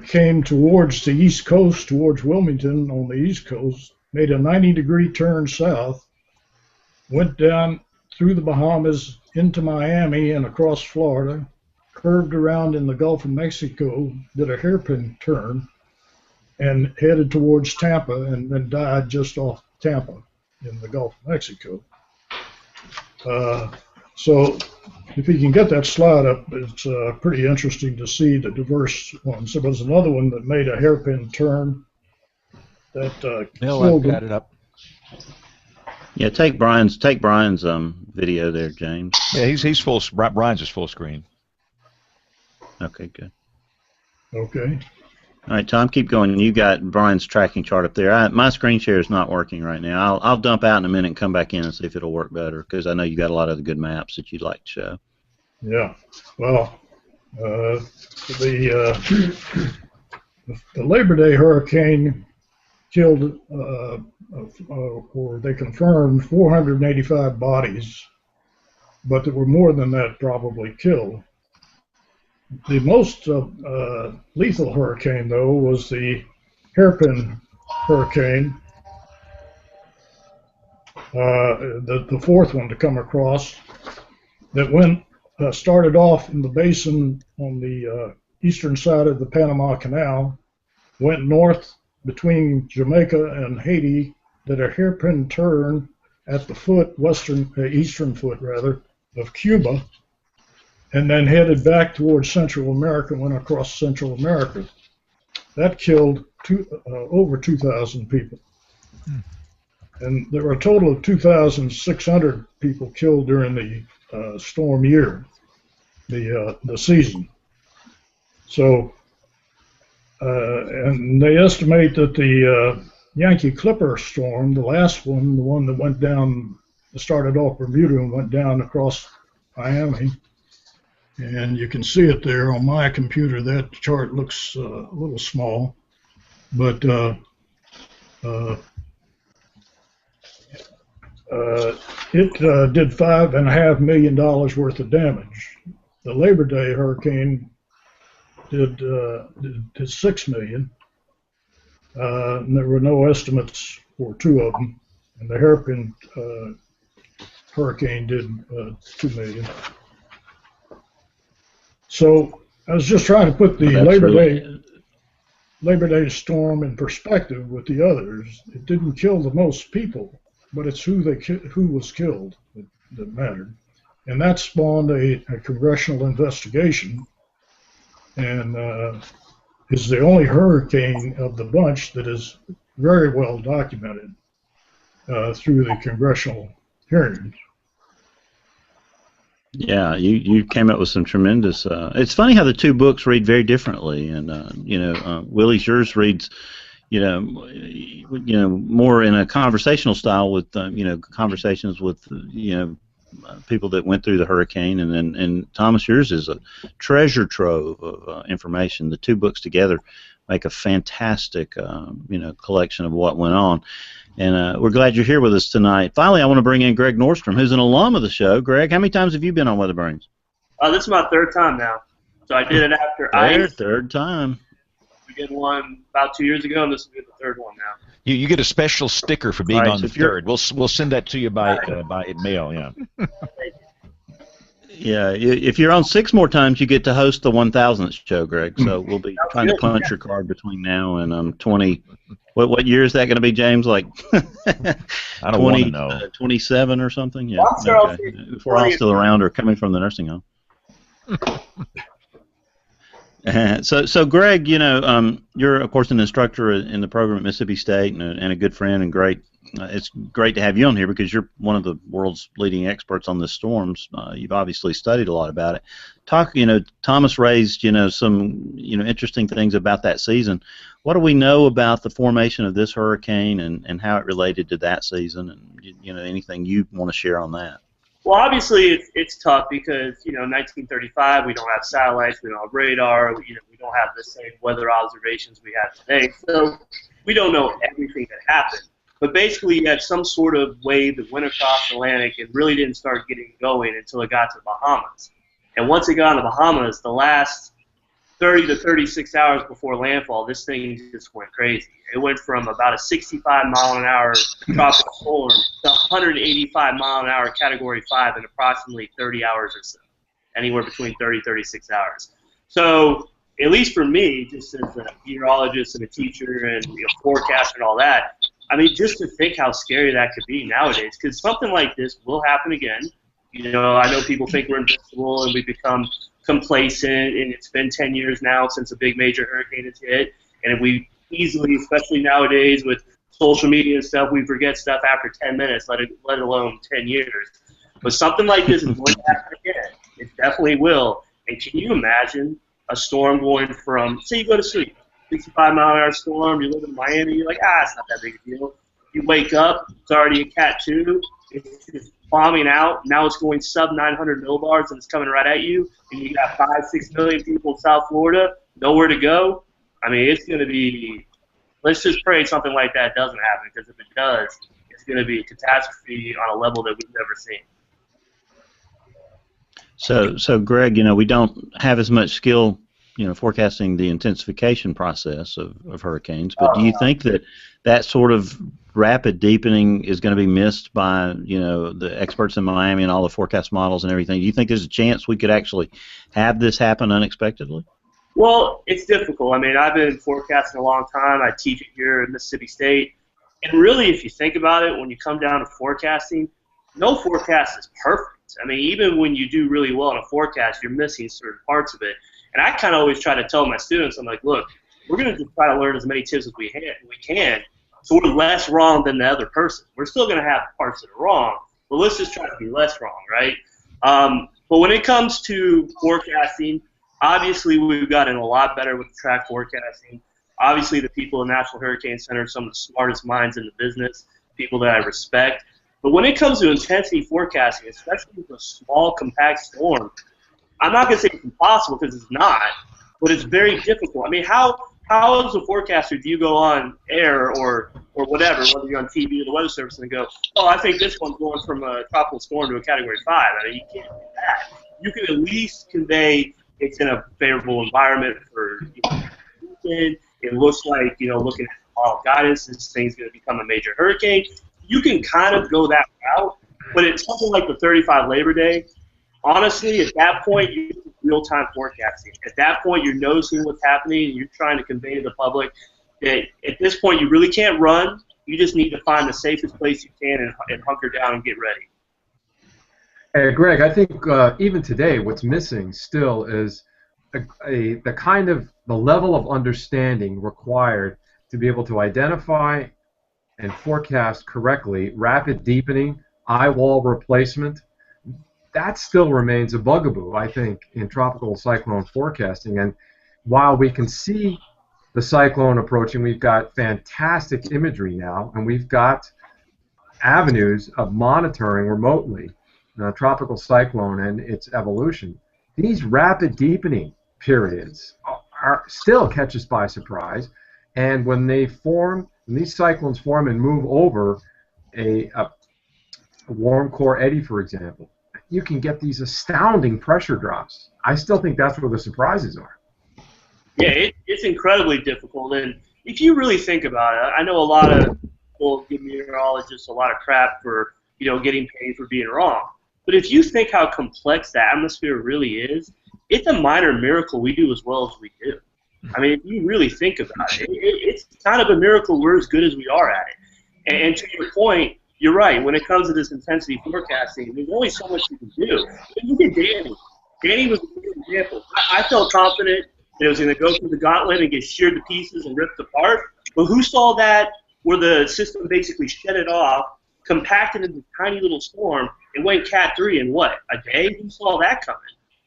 came towards the east coast, towards Wilmington on the east coast, made a 90-degree turn south, went down through the Bahamas into Miami and across Florida, curved around in the Gulf of Mexico, did a hairpin turn, and headed towards Tampa, and then died just off Tampa in the Gulf of Mexico. So if you can get that slide up, it's pretty interesting to see the diverse ones. There was another one that made a hairpin turn that I've got it up. Yeah, take Brian's video there, James. Yeah, he's full. Brian's is full screen. Okay, good. Okay. All right, Tom, keep going. You got Brian's tracking chart up there. My screen share is not working right now. I'll dump out in a minute and come back in and see if it'll work better, because I know you got a lot of the good maps that you'd like to show. Yeah. Well, the Labor Day hurricane killed, or they confirmed 485 bodies, but there were more than that probably killed. The most lethal hurricane, though, was the hairpin hurricane, the fourth one to come across, that started off in the basin on the eastern side of the Panama Canal, went north between Jamaica and Haiti, did a hairpin turn at the eastern foot of Cuba, and then headed back towards Central America, went across Central America. That killed over 2,000 people. And there were a total of 2,600 people killed during the storm year, the season. So, and they estimate that the Yankee Clipper storm, the last one, the one that went down, started off Bermuda and went down across Miami, and you can see it there on my computer. That chart looks a little small, but it did $5.5 million worth of damage. The Labor Day hurricane did $6 million, and there were no estimates for two of them. And the hairpin hurricane did $2 million. So I was just trying to put the Labor Day storm in perspective with the others. It didn't kill the most people, but it's who was killed that mattered, and that spawned a congressional investigation, and is the only hurricane of the bunch that is very well documented through the congressional hearings. Yeah, you came up with some tremendous. It's funny how the two books read very differently, and Willie's, yours reads, more in a conversational style with conversations with people that went through the hurricane, and Thomas, yours is a treasure trove of information. The two books together make a fantastic collection of what went on. And we're glad you're here with us tonight. Finally, I want to bring in Greg Nordstrom, who's an alum of the show. Greg, how many times have you been on WeatherBrains? This is my third time now. So I did it after ice. Third time. We did one about 2 years ago, and this will be the third one now. You get a special sticker for being on the third. We'll send that to you by mail. Yeah. Yeah. If you're on 6 more times, you get to host the 1000th show, Greg. So we'll be trying to punch your card between now and 20. What year is that going to be, James? Like I don't want to know. 27 or something? Yeah. Well, okay. If we're all still around or coming from the nursing home. So Greg, you're of course an instructor in the program at Mississippi State and a good friend and great. It's great to have you on here because you're one of the world's leading experts on the storms. You've obviously studied a lot about it. Thomas raised some interesting things about that season. What do we know about the formation of this hurricane and how it related to that season, and anything you want to share on that? Well, obviously it's tough because 1935 we don't have satellites, we don't have radar, we don't have the same weather observations we have today, so we don't know everything that happened. But basically, you had some sort of wave that went across the Atlantic and really didn't start getting going until it got to the Bahamas. And once it got to the Bahamas, the last 30 to 36 hours before landfall, this thing just went crazy. It went from about a 65-mile-an-hour tropical storm to 185-mile-an-hour Category 5 in approximately 30 hours or so, anywhere between 30 and 36 hours. So, at least for me, just as a meteorologist and a teacher and forecaster and all that, I mean, just to think how scary that could be nowadays, because something like this will happen again. I know people think we're invincible and we become complacent, and it's been 10 years now since a big major hurricane has hit, and we easily, especially nowadays with social media and stuff, we forget stuff after 10 minutes, let alone 10 years. But something like this is going to happen again. It definitely will. And can you imagine a storm going from, say you go to sleep, 65-mile-an-hour storm, you live in Miami, you're like, it's not that big a deal. You wake up, it's already a Cat 2, it's bombing out, now it's going sub 900 millibars and it's coming right at you, and you got 5-6 million people in South Florida, nowhere to go. I mean, it's going to be, let's just pray something like that doesn't happen, because if it does, it's going to be a catastrophe on a level that we've never seen. So Greg, we don't have as much skill forecasting the intensification process of hurricanes, but do you think that sort of rapid deepening is going to be missed by the experts in Miami and all the forecast models and everything? Do you think there's a chance we could actually have this happen unexpectedly? Well, it's difficult. I mean, I've been forecasting a long time. I teach it here at Mississippi State, and really, if you think about it, when you come down to forecasting, no forecast is perfect. I mean, even when you do really well in a forecast, you're missing certain parts of it. And I kind of always try to tell my students, I'm like, look, we're going to just try to learn as many tips as we can, so we're less wrong than the other person. We're still going to have parts that are wrong, but let's just try to be less wrong, right? But when it comes to forecasting, obviously we've gotten a lot better with track forecasting. Obviously the people in National Hurricane Center are some of the smartest minds in the business, people that I respect. But when it comes to intensity forecasting, especially with a small, compact storm, I'm not going to say it's impossible because it's not, but it's very difficult. I mean, how as a forecaster do you go on air or whatever, whether you're on TV or the Weather Service, and go, oh, I think this one's going from a tropical storm to a Category 5. I mean, you can't do that. You can at least convey it's in a favorable environment for it looks like, looking at all guidance, this thing's going to become a major hurricane. You can kind of go that route, but it's something like the 35 Labor Day. Honestly, at that point, you're real-time forecasting. At that point, you're noticing what's happening, and you're trying to convey to the public that at this point, you really can't run. You just need to find the safest place you can and hunker down and get ready. Hey, Greg, I think even today, what's missing still is the level of understanding required to be able to identify and forecast correctly rapid deepening, eye wall replacement. That still remains a bugaboo, I think, in tropical cyclone forecasting. And while we can see the cyclone approaching, we've got fantastic imagery now, and we've got avenues of monitoring remotely tropical cyclone and its evolution. These rapid deepening periods still catch us by surprise, and when these cyclones form and move over a warm core eddy, for example, you can get these astounding pressure drops. I still think that's where the surprises are. Yeah, it's incredibly difficult, and if you really think about it, I know a lot of people give meteorologists a lot of crap for getting paid for being wrong. But if you think how complex the atmosphere really is, it's a minor miracle we do as well as we do. I mean, if you really think about it, it's kind of a miracle we're as good as we are at it. And to your point, you're right. When it comes to this intensity forecasting, there's only so much you can do. Look at Danny. Danny was a good example. I felt confident that it was going to go through the gauntlet and get sheared to pieces and ripped apart. But who saw that where the system basically shed it off, compacted into a tiny little storm, and went Cat 3 in what, a day? Who saw that coming?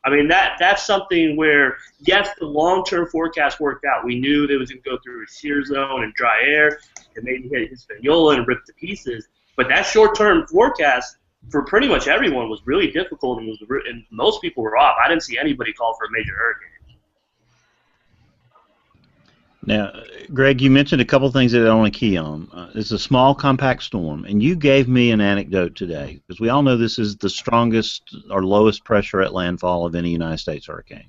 I mean, that's something where, yes, the long-term forecast worked out. We knew that it was going to go through a shear zone and dry air and maybe hit Hispaniola and rip to pieces. But that short-term forecast for pretty much everyone was really difficult, and most people were off. I didn't see anybody call for a major hurricane. Now, Greg, you mentioned a couple things that I want to key on. It's a small, compact storm, and you gave me an anecdote today, because we all know this is the strongest or lowest pressure at landfall of any United States hurricane.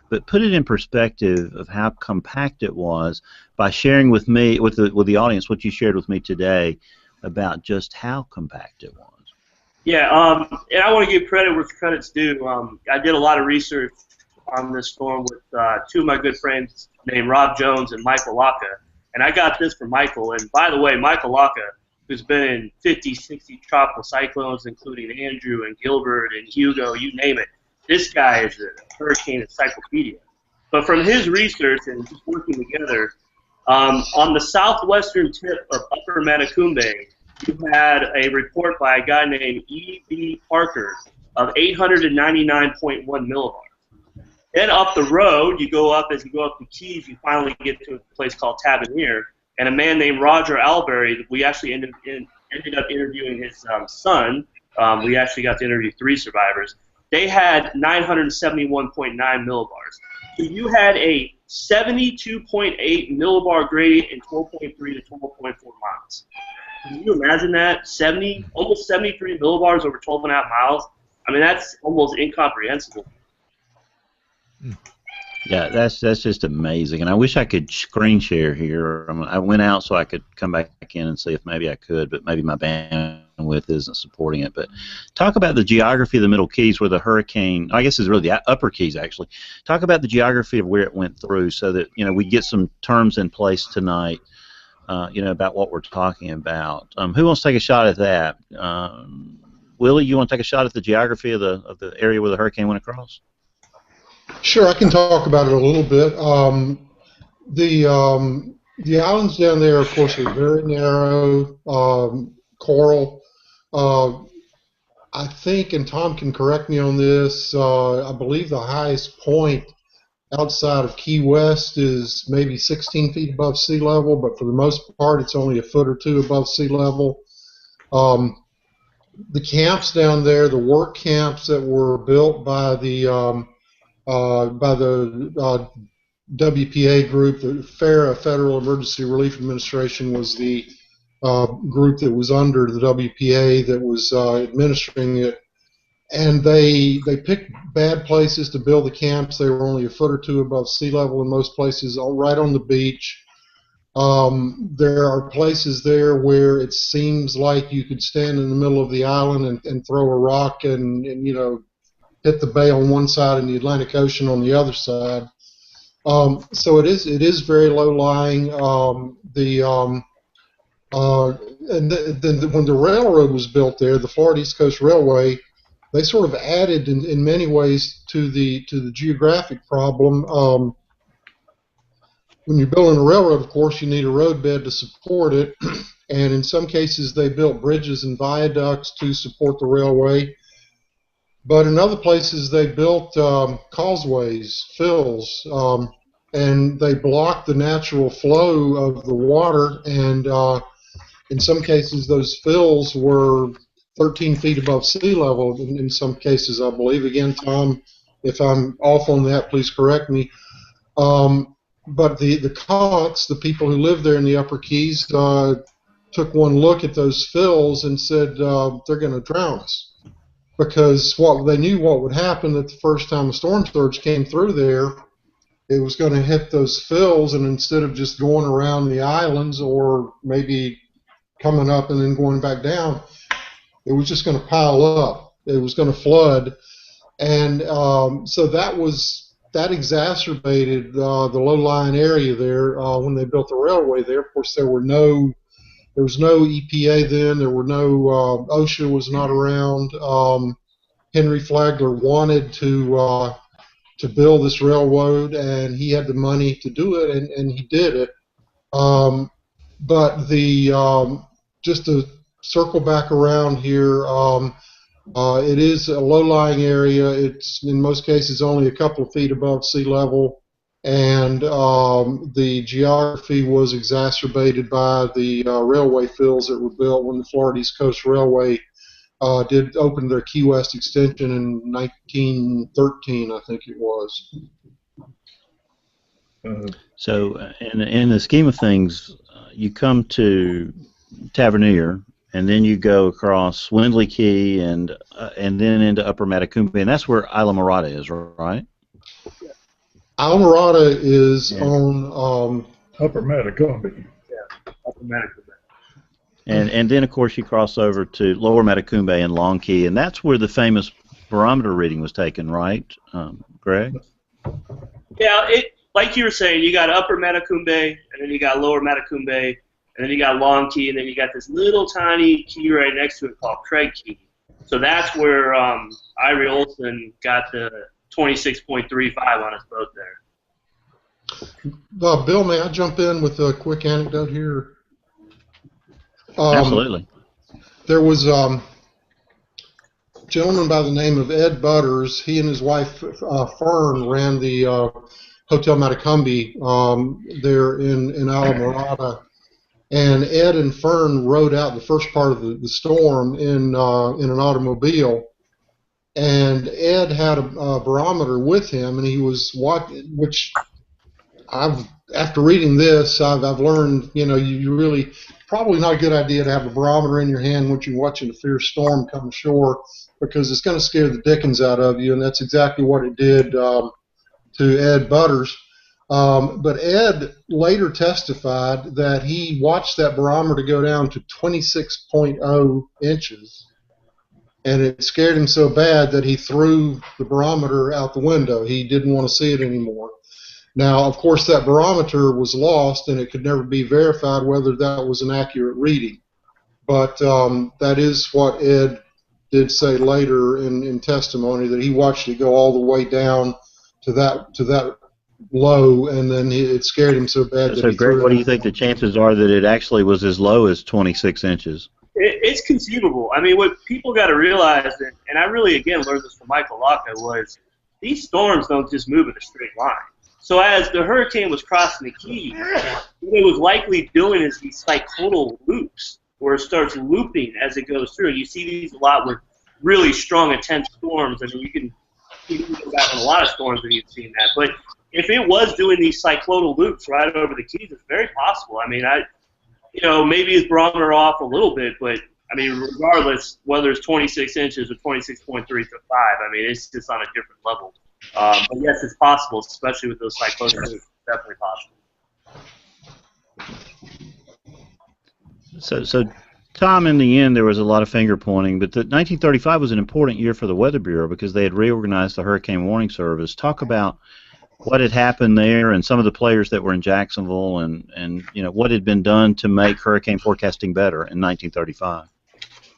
But put it in perspective of how compact it was by sharing with me, with the audience, what you shared with me today about just how compact it was. Yeah, and I want to give credit where credit's due. I did a lot of research on this storm with two of my good friends named Rob Jones and Michael Laka. And I got this from Michael. And by the way, Michael Laka, who's been in 50, 60 tropical cyclones, including Andrew and Gilbert and Hugo, you name it. This guy is a hurricane encyclopedia. But from his research and just working together, on the southwestern tip of Upper Matecumbe, you had a report by a guy named E.B. Parker of 899.1 millibars. Then up the road, as you go up the Keys, you finally get to a place called Tavernier, and a man named Roger Albury, we actually ended up interviewing his son. We actually got to interview 3 survivors. They had 971.9 millibars. So you had a 72.8 millibar gradient in 12.3 to 12.4 miles. Can you imagine that? Almost 73 millibars over 12.5 miles? I mean, that's almost incomprehensible. Yeah, that's just amazing, and I wish I could screen share here. I went out so I could come back in and see if maybe I could, but maybe my bandwidth isn't supporting it. But talk about the geography of the Middle Keys where the hurricane, I guess it's really the Upper Keys actually. Talk about the geography of where it went through so that we get some terms in place tonight, about what we're talking about. Who wants to take a shot at that? Willie, you want to take a shot at the geography of the area where the hurricane went across? Sure, I can talk about it a little bit. The islands down there, of course, are very narrow, coral. I think, and Tom can correct me on this, I believe the highest point outside of Key West is maybe 16 feet above sea level, but for the most part, it's only a foot or two above sea level. The camps down there, the work camps that were built by the by the WPA group. The FARA, Federal Emergency Relief Administration, was the group that was under the WPA that was administering it. And they picked bad places to build the camps. They were only a foot or two above sea level in most places, all right on the beach. There are places there where it seems like you could stand in the middle of the island and throw a rock and hit the bay on one side and the Atlantic Ocean on the other side. So it is very low lying. And then when the railroad was built there, the Florida East Coast Railway, they sort of added in many ways to the geographic problem. When you're building a railroad, of course, you need a roadbed to support it, and in some cases they built bridges and viaducts to support the railway. But in other places they built causeways, fills, and they blocked the natural flow of the water, and in some cases those fills were 13 feet above sea level in some cases, I believe. Again, Tom, if I'm off on that, please correct me. But the Conks, the people who live there in the Upper Keys, took one look at those fills and said they're going to drown us. Because they knew what would happen that the first time a storm surge came through there, it was going to hit those fills, and instead of just going around the islands or maybe coming up and then going back down, it was just going to pile up. It was going to flood. And so that exacerbated the low-lying area there when they built the railway there. Of course, there was no EPA then. There were no OSHA was not around. Henry Flagler wanted to build this railroad, and he had the money to do it, and he did it. But just to circle back around here, it is a low-lying area. It's in most cases only a couple of feet above sea level, and the geography was exacerbated by the railway fills that were built when the Florida East Coast Railway did open their Key West extension in 1913, I think it was. So, in the scheme of things, you come to Tavernier, and then you go across Windley Key and then into Upper Matacumbe, and that's where Isla Morada is, right? Isla Morada is on Upper Matacumbe. Yeah, Upper Matacumbe. And then, of course, you cross over to Lower Matacumbe and Long Key, and that's where the famous barometer reading was taken, right, Greg? Yeah, like you were saying, you got Upper Matacumbe, and then you got Lower Matacumbe, and then you got Long Key, and then you got this little tiny key right next to it called Craig Key. So that's where Irie Olson got the 26.35 on his boat there. Bill, may I jump in with a quick anecdote here? Absolutely. There was a gentleman by the name of Ed Butters. He and his wife Fern ran the Hotel Matacumbe there in Isla Morada. And Ed and Fern rode out the first part of the storm in an automobile. And Ed had a barometer with him, and he was watching, which after reading this, I've learned, you really, probably not a good idea to have a barometer in your hand when you're watching a fierce storm come ashore, because it's going to scare the dickens out of you, and that's exactly what it did to Ed Butters. But Ed later testified that he watched that barometer go down to 26.0 inches, and it scared him so bad that he threw the barometer out the window. He didn't want to see it anymore. Now, of course, that barometer was lost, and it could never be verified whether that was an accurate reading. But that is what Ed did say later in testimony, that he watched it go all the way down to that low, and then it scared him so bad. So, Greg, what do you think the chances are that it actually was as low as 26 inches? It's conceivable. I mean, what people got to realize, and I really, again, learned this from Michael Locke, was these storms don't just move in a straight line. So as the hurricane was crossing the Keys, what it was likely doing is these cyclonal loops, where it starts looping as it goes through. And you see these a lot with really strong, intense storms. I mean, you can you can go back on a lot of storms and you've seen that. But if it was doing these cyclonal loops right over the Keys, it's very possible. I mean, maybe it's barometer off a little bit, but I mean, regardless, whether it's 26 inches or 26.3 to 5, I mean, it's just on a different level. But yes, it's possible, especially with those cyclones. It's definitely possible. So, Tom, in the end, there was a lot of finger pointing, but 1935 was an important year for the Weather Bureau because they had reorganized the Hurricane Warning Service. Talk about what had happened there and some of the players that were in Jacksonville and what had been done to make hurricane forecasting better in 1935.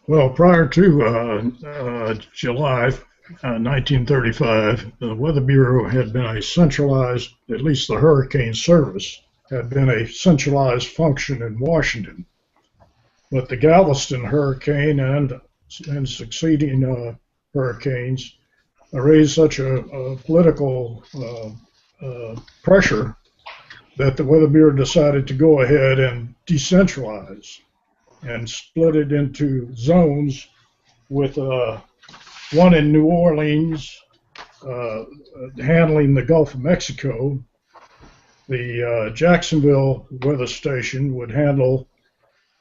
Well, prior to July 1935, the Weather Bureau had been a centralized, at least the Hurricane Service, had been a centralized function in Washington. But the Galveston hurricane and succeeding hurricanes raised such a political pressure that the Weather Bureau decided to go ahead and decentralize and split it into zones with one in New Orleans handling the Gulf of Mexico. The Jacksonville weather station would handle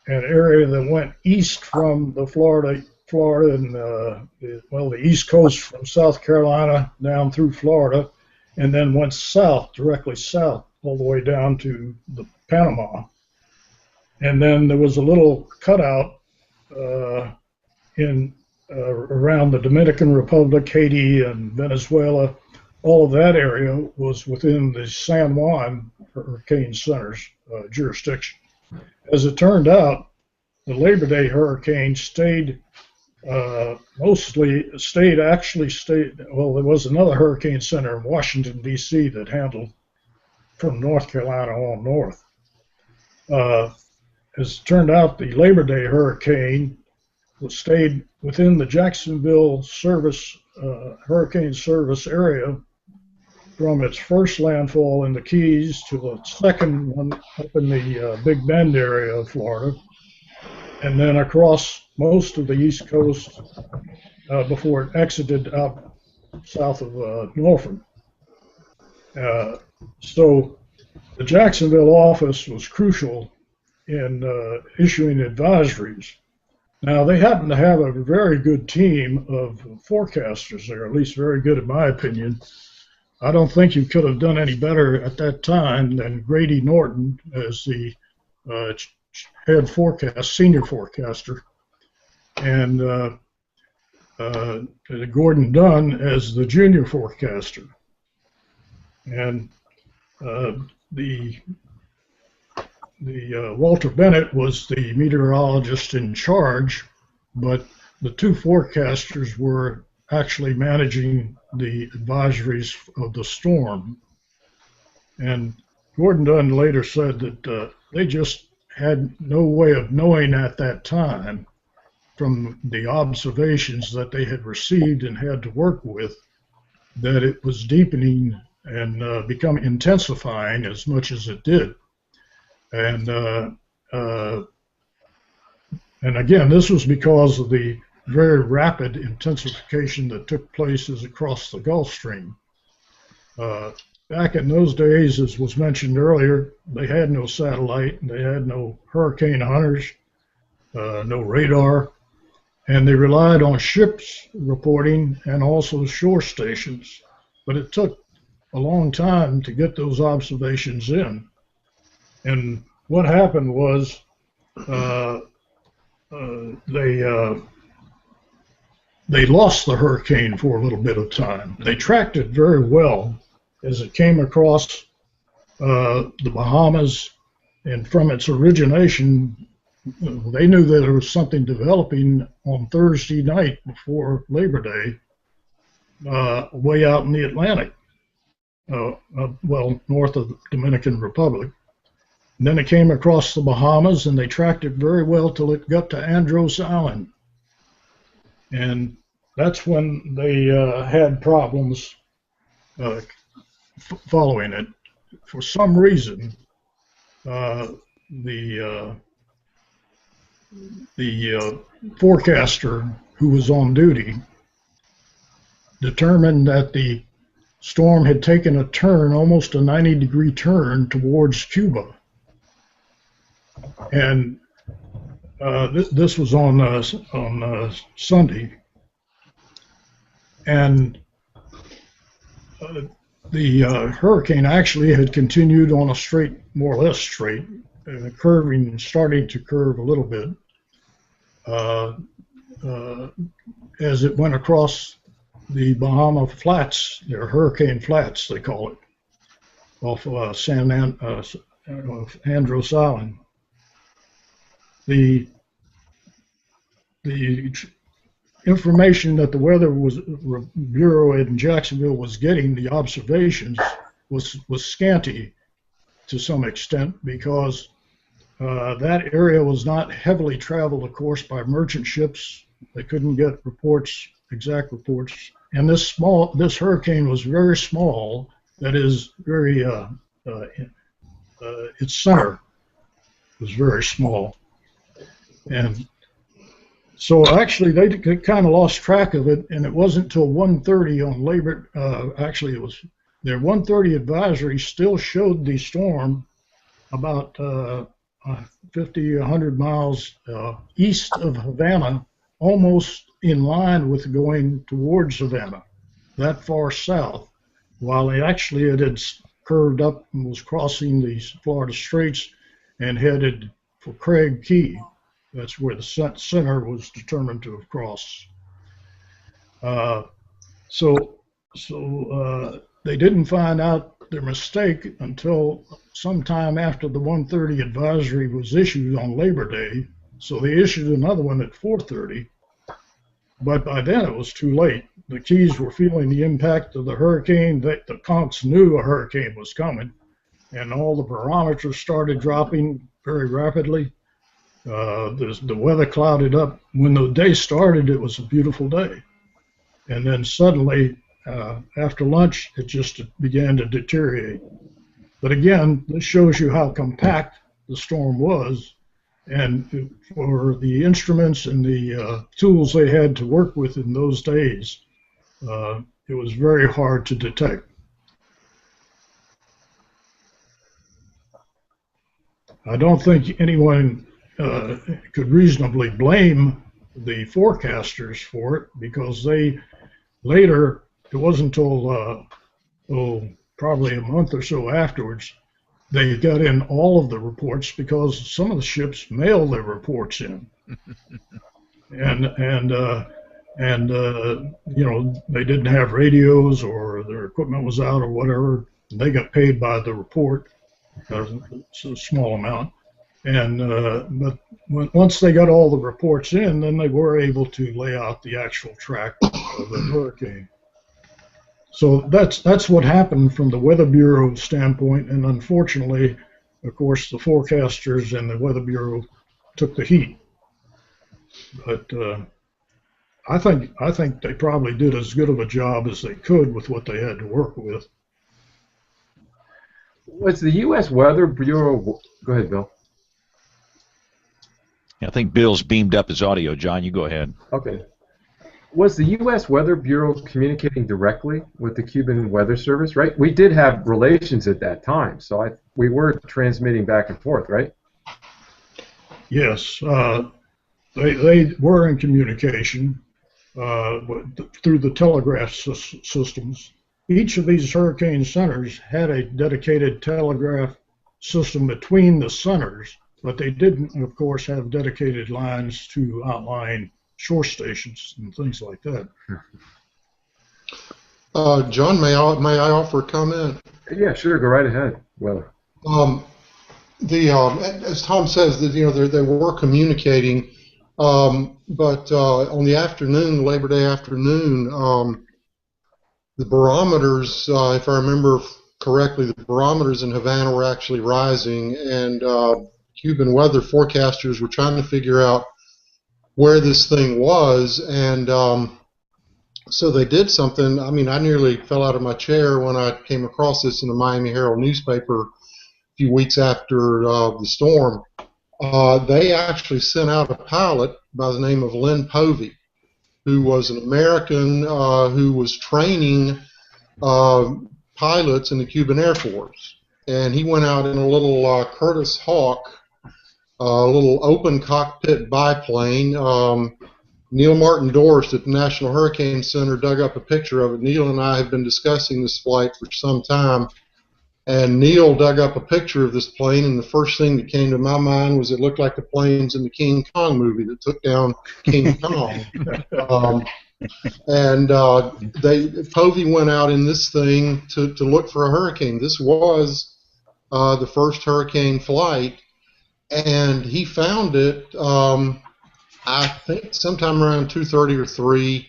an area that went east from the Florida and the East Coast from South Carolina down through Florida, and then went south, directly south, all the way down to the Panama. And then there was a little cutout around the Dominican Republic, Haiti, and Venezuela. All of that area was within the San Juan Hurricane Center's jurisdiction. As it turned out, the Labor Day hurricane stayed. Well, there was another hurricane center in Washington, D.C. that handled from North Carolina on north. As it turned out, the Labor Day hurricane stayed within the Jacksonville hurricane service area from its first landfall in the Keys to the second one up in the Big Bend area of Florida, and then across most of the East Coast before it exited out south of Norfolk. So the Jacksonville office was crucial in issuing advisories. Now, they happen to have a very good team of forecasters there, at least very good in my opinion. I don't think you could have done any better at that time than Grady Norton as the head senior forecaster, and Gordon Dunn as the junior forecaster. And the Walter Bennett was the meteorologist in charge, but the two forecasters were actually managing the advisories of the storm. And Gordon Dunn later said that they just had no way of knowing at that time from the observations that they had received and had to work with that it was deepening and intensifying as much as it did. And again, this was because of the very rapid intensification that took place as it crossed the Gulf Stream. Back in those days, as was mentioned earlier, they had no satellite, they had no hurricane hunters, no radar, and they relied on ships reporting and also shore stations. But it took a long time to get those observations in. And what happened was they lost the hurricane for a little bit of time. They tracked it very well as it came across the Bahamas, and from its origination, they knew that there was something developing on Thursday night before Labor Day, way out in the Atlantic, north of the Dominican Republic. And then it came across the Bahamas, and they tracked it very well till it got to Andros Island. And that's when they had problems following it. For some reason, the forecaster who was on duty determined that the storm had taken a turn, almost a 90-degree turn towards Cuba. And this was on Sunday. And the hurricane actually had continued on a straight, more or less straight, curving, starting to curve a little bit as it went across the Bahama Flats, or Hurricane Flats, they call it, off Andros Island. The information that the Weather Bureau in Jacksonville was getting, the observations, was scanty to some extent, because that area was not heavily traveled, of course, by merchant ships. They couldn't get reports, exact reports. And this hurricane was very small. That is, very its center was very small, and so actually they kind of lost track of it. And it wasn't until 1:30 on Labor. Actually, it was their 1:30 advisory still showed the storm about 50, 100 miles east of Havana, almost in line with going towards Havana, that far south, while it had curved up and was crossing the Florida Straits and headed for Craig Key. That's where the center was determined to have crossed. So they didn't find out their mistake until sometime after the 1:30 advisory was issued on Labor Day. So they issued another one at 4:30. But by then it was too late. The Keys were feeling the impact of the hurricane. The conchs knew a hurricane was coming, and all the barometers started dropping very rapidly. The weather clouded up. When the day started, it was a beautiful day. And then suddenly, after lunch, it just began to deteriorate. But again, this shows you how compact the storm was. And for the instruments and the tools they had to work with in those days, it was very hard to detect. I don't think anyone could reasonably blame the forecasters for it, because they later, it wasn't until probably a month or so afterwards, they got in all of the reports, because some of the ships mailed their reports in, and you know, they didn't have radios, or their equipment was out, or whatever. They got paid by the report, it's a small amount, and but once they got all the reports in, then they were able to lay out the actual track of the hurricane. So that's what happened from the Weather Bureau standpoint, and unfortunately, of course, the forecasters and the Weather Bureau took the heat. But I think they probably did as good of a job as they could with what they had to work with. Was the U.S. Weather Bureau? Go ahead, Bill. I think Bill's beamed up his audio. John, you go ahead. Okay. Was the U.S. Weather Bureau communicating directly with the Cuban Weather Service, right? We did have relations at that time, so we were transmitting back and forth, right? Yes, they were in communication through the telegraph systems. Each of these hurricane centers had a dedicated telegraph system between the centers, but they didn't, of course, have dedicated lines to outlying shore stations and things like that. John, may I offer a comment? Yeah, sure. Go right ahead. Weather. As Tom says, that they were communicating, but on the afternoon, Labor Day afternoon, the barometers, if I remember correctly, the barometers in Havana were actually rising, and Cuban weather forecasters were trying to figure out where this thing was, and so they did something. I mean, I nearly fell out of my chair when I came across this in the Miami Herald newspaper a few weeks after the storm. They actually sent out a pilot by the name of Lynn Povey, who was an American who was training pilots in the Cuban Air Force. And he went out in a little Curtiss Hawk, a little open cockpit biplane. Neil Martin Dorst at the National Hurricane Center dug up a picture of it. Neil and I have been discussing this flight for some time. And Neil dug up a picture of this plane, and the first thing that came to my mind was it looked like the planes in the King Kong movie that took down King Kong. Povey went out in this thing to look for a hurricane. This was the first hurricane flight, and he found it, I think, sometime around 2:30 or 3.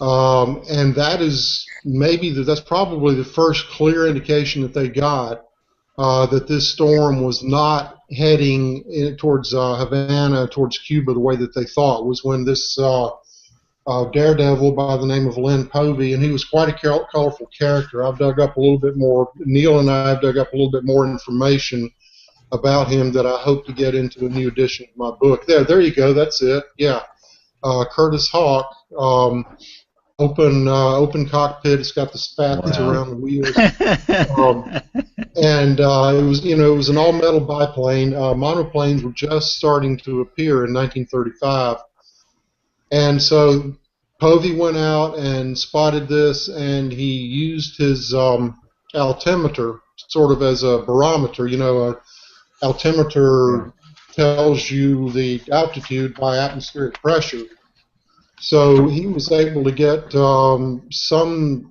And that's probably the first clear indication that they got that this storm was not heading towards Havana, towards Cuba, the way that they thought, was when this daredevil by the name of Lynn Povey, and he was quite a colorful character. I've dug up a little bit more, Neil and I have dug up a little bit more information about him that I hope to get into a new edition of my book. There you go, that's it, yeah. Curtiss Hawk. Open cockpit. It's got the spats around the wheels, and it was an all-metal biplane. Monoplanes were just starting to appear in 1935, and so Povey went out and spotted this, and he used his altimeter sort of as a barometer. A altimeter tells you the altitude by atmospheric pressure. So he was able to get some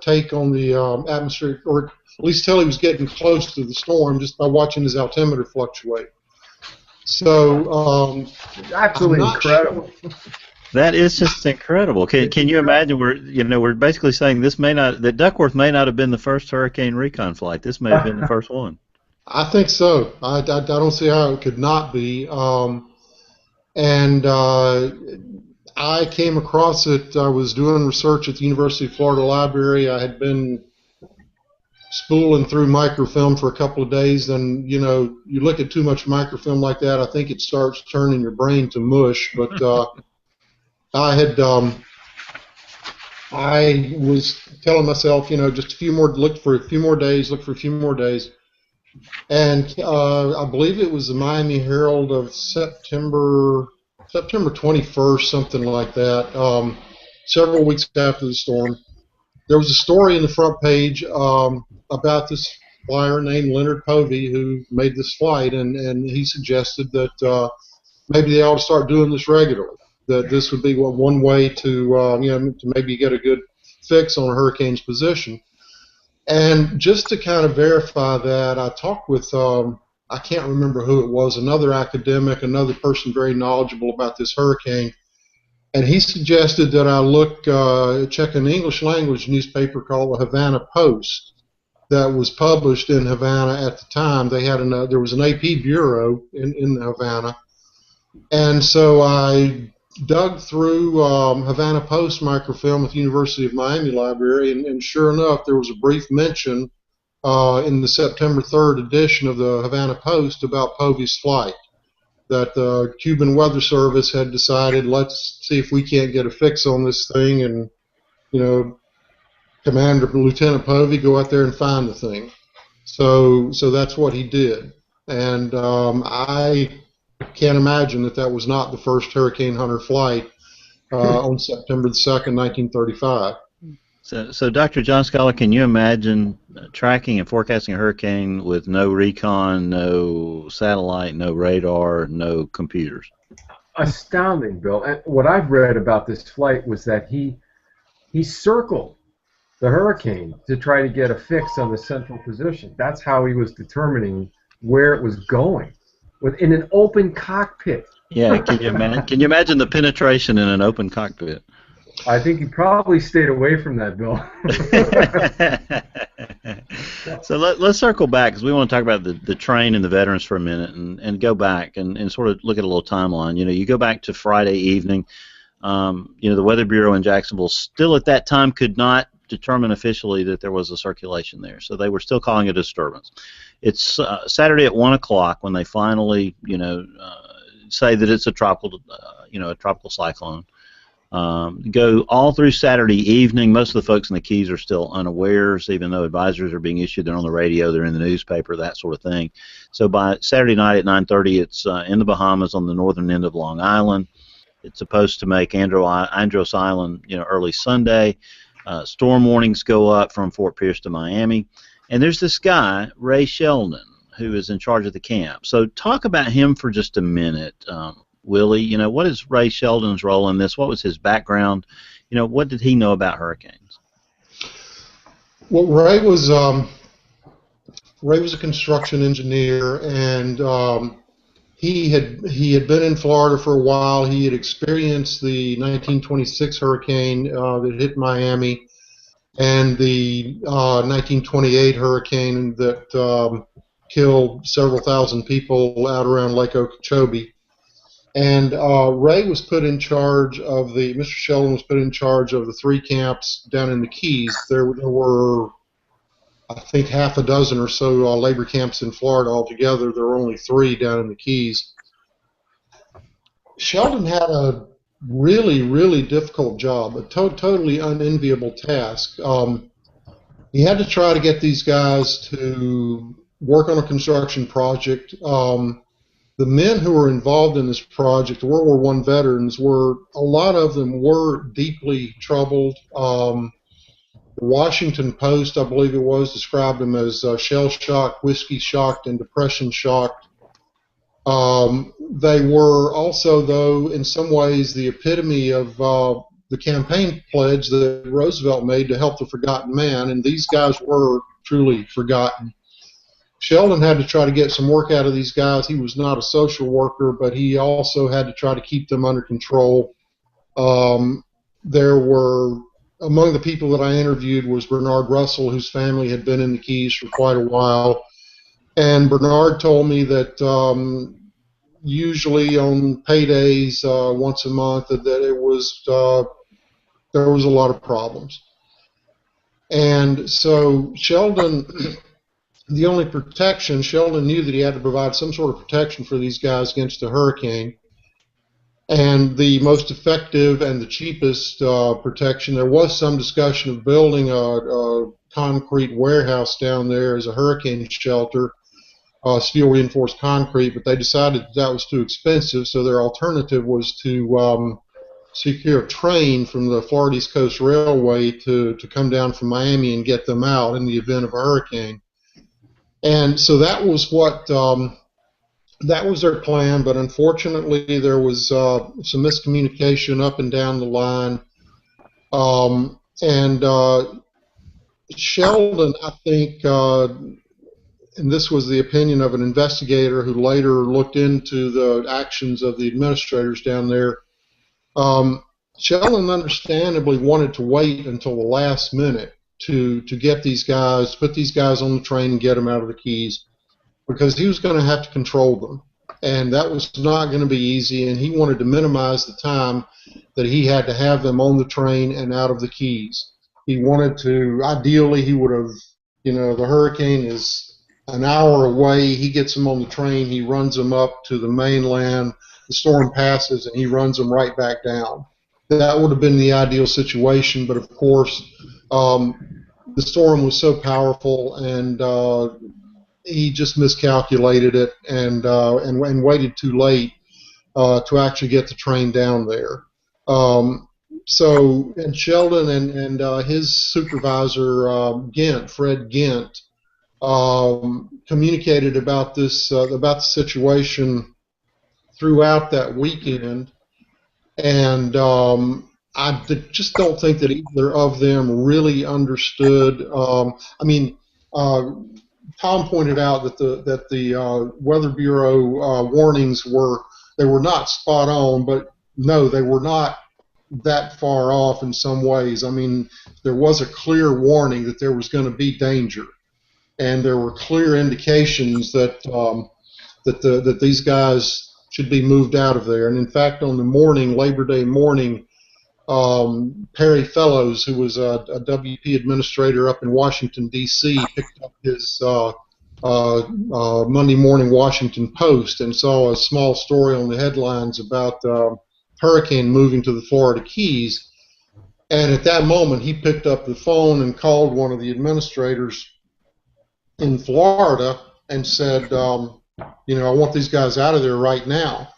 take on the atmosphere, or at least tell he was getting close to the storm just by watching his altimeter fluctuate. So absolutely incredible. Sure. That is just incredible. Can you imagine? We're basically saying that Duckworth may not have been the first hurricane recon flight. This may have been the first one. I think so. I don't see how it could not be. I came across it. I was doing research at the University of Florida Library. I had been spooling through microfilm for a couple of days, and you look at too much microfilm like that, I think it starts turning your brain to mush. But I was telling myself, just a few more, look for a few more days, and I believe it was the Miami Herald of September 21st, something like that, several weeks after the storm. There was a story in the front page about this flyer named Leonard Povey who made this flight, and he suggested that maybe they ought to start doing this regularly, that this would be one way to maybe get a good fix on a hurricane's position. And just to kind of verify that, I talked with I can't remember who it was, another academic, another person very knowledgeable about this hurricane, and he suggested that I check an English language newspaper called the Havana Post that was published in Havana at the time. There was an AP bureau in Havana, and so I dug through Havana Post microfilm at the University of Miami Library, and sure enough, there was a brief mention in the September 3rd edition of the Havana Post about Povey's flight, that the Cuban Weather Service had decided, let's see if we can't get a fix on this thing, and Lieutenant Povey, go out there and find the thing. So that's what he did, and I can't imagine that was not the first Hurricane Hunter flight on September the 2nd, 1935. So, Dr. John Scholar, can you imagine tracking and forecasting a hurricane with no recon, no satellite, no radar, no computers? Astounding, Bill. And what I've read about this flight was that he circled the hurricane to try to get a fix on the central position. That's how he was determining where it was going, in an open cockpit. Yeah, can you imagine the penetration in an open cockpit? I think he probably stayed away from that, Bill. So let's circle back, because we want to talk about the train and the veterans for a minute, and go back and sort of look at a little timeline. You go back to Friday evening. The Weather Bureau in Jacksonville still at that time could not determine officially that there was a circulation there, so they were still calling it a disturbance. It's Saturday at 1 o'clock when they finally, say that it's a tropical cyclone. Go all through Saturday evening. Most of the folks in the Keys are still unawares, even though advisories are being issued. They're on the radio, they're in the newspaper, that sort of thing. So by Saturday night at 9:30, it's in the Bahamas on the northern end of Long Island. It's supposed to make Andros Island, early Sunday. Storm warnings go up from Fort Pierce to Miami. And there's this guy, Ray Sheldon, who is in charge of the camp. So talk about him for just a minute, Willie. What is Ray Sheldon's role in this? What was his background? What did he know about hurricanes? Well, Ray was a construction engineer, and he had been in Florida for a while. He had experienced the 1926 hurricane that hit Miami, and the 1928 hurricane that killed several thousand people out around Lake Okeechobee. And Ray was put in charge of Mr. Sheldon was put in charge of the 3 camps down in the Keys. There were, I think, half a dozen or so labor camps in Florida altogether. There were only 3 down in the Keys. Sheldon had a really, really difficult job, a totally unenviable task. He had to try to get these guys to work on a construction project. The men who were involved in this project, the World War I veterans, a lot of them were deeply troubled. The Washington Post, I believe it was, described them as shell-shocked, whiskey-shocked, and depression-shocked. They were also, though, in some ways, the epitome of the campaign pledge that Roosevelt made to help the forgotten man, and these guys were truly forgotten. Sheldon had to try to get some work out of these guys. He was not a social worker, but he also had to try to keep them under control. There were, among the people that I interviewed was Bernard Russell, whose family had been in the Keys for quite a while. And Bernard told me that usually on paydays once a month that it was there was a lot of problems. And so Sheldon... The only protection, Sheldon knew that he had to provide some sort of protection for these guys against a hurricane. And the most effective and the cheapest protection, there was some discussion of building a concrete warehouse down there as a hurricane shelter, steel reinforced concrete, but they decided that was too expensive, so their alternative was to secure a train from the Florida East Coast Railway to come down from Miami and get them out in the event of a hurricane. And so that was that was their plan, but unfortunately there was some miscommunication up and down the line. Sheldon, I think, and this was the opinion of an investigator who later looked into the actions of the administrators down there, Sheldon understandably wanted to wait until the last minute to get these guys, put these guys on the train and get them out of the Keys, because he was going to have to control them. And that was not going to be easy, and he wanted to minimize the time that he had to have them on the train and out of the Keys. He wanted to, ideally, he would have, the hurricane is an hour away, he gets them on the train, he runs them up to the mainland, the storm passes, and he runs them right back down. That would have been the ideal situation, but of course, the storm was so powerful, and he just miscalculated it and waited too late to actually get the train down there. So Sheldon and his supervisor Fred Gent, communicated about this about the situation throughout that weekend, and I just don't think that either of them really understood. Tom pointed out that the Weather Bureau warnings were not spot on, but no, they were not that far off in some ways. I mean, there was a clear warning that there was going to be danger, and there were clear indications that that these guys should be moved out of there. And in fact, on the morning, Labor Day morning, Perry Fellows, who was a WP administrator up in Washington, D.C., picked up his Monday morning Washington Post and saw a small story on the headlines about hurricane moving to the Florida Keys. And at that moment, he picked up the phone and called one of the administrators in Florida and said, I want these guys out of there right now.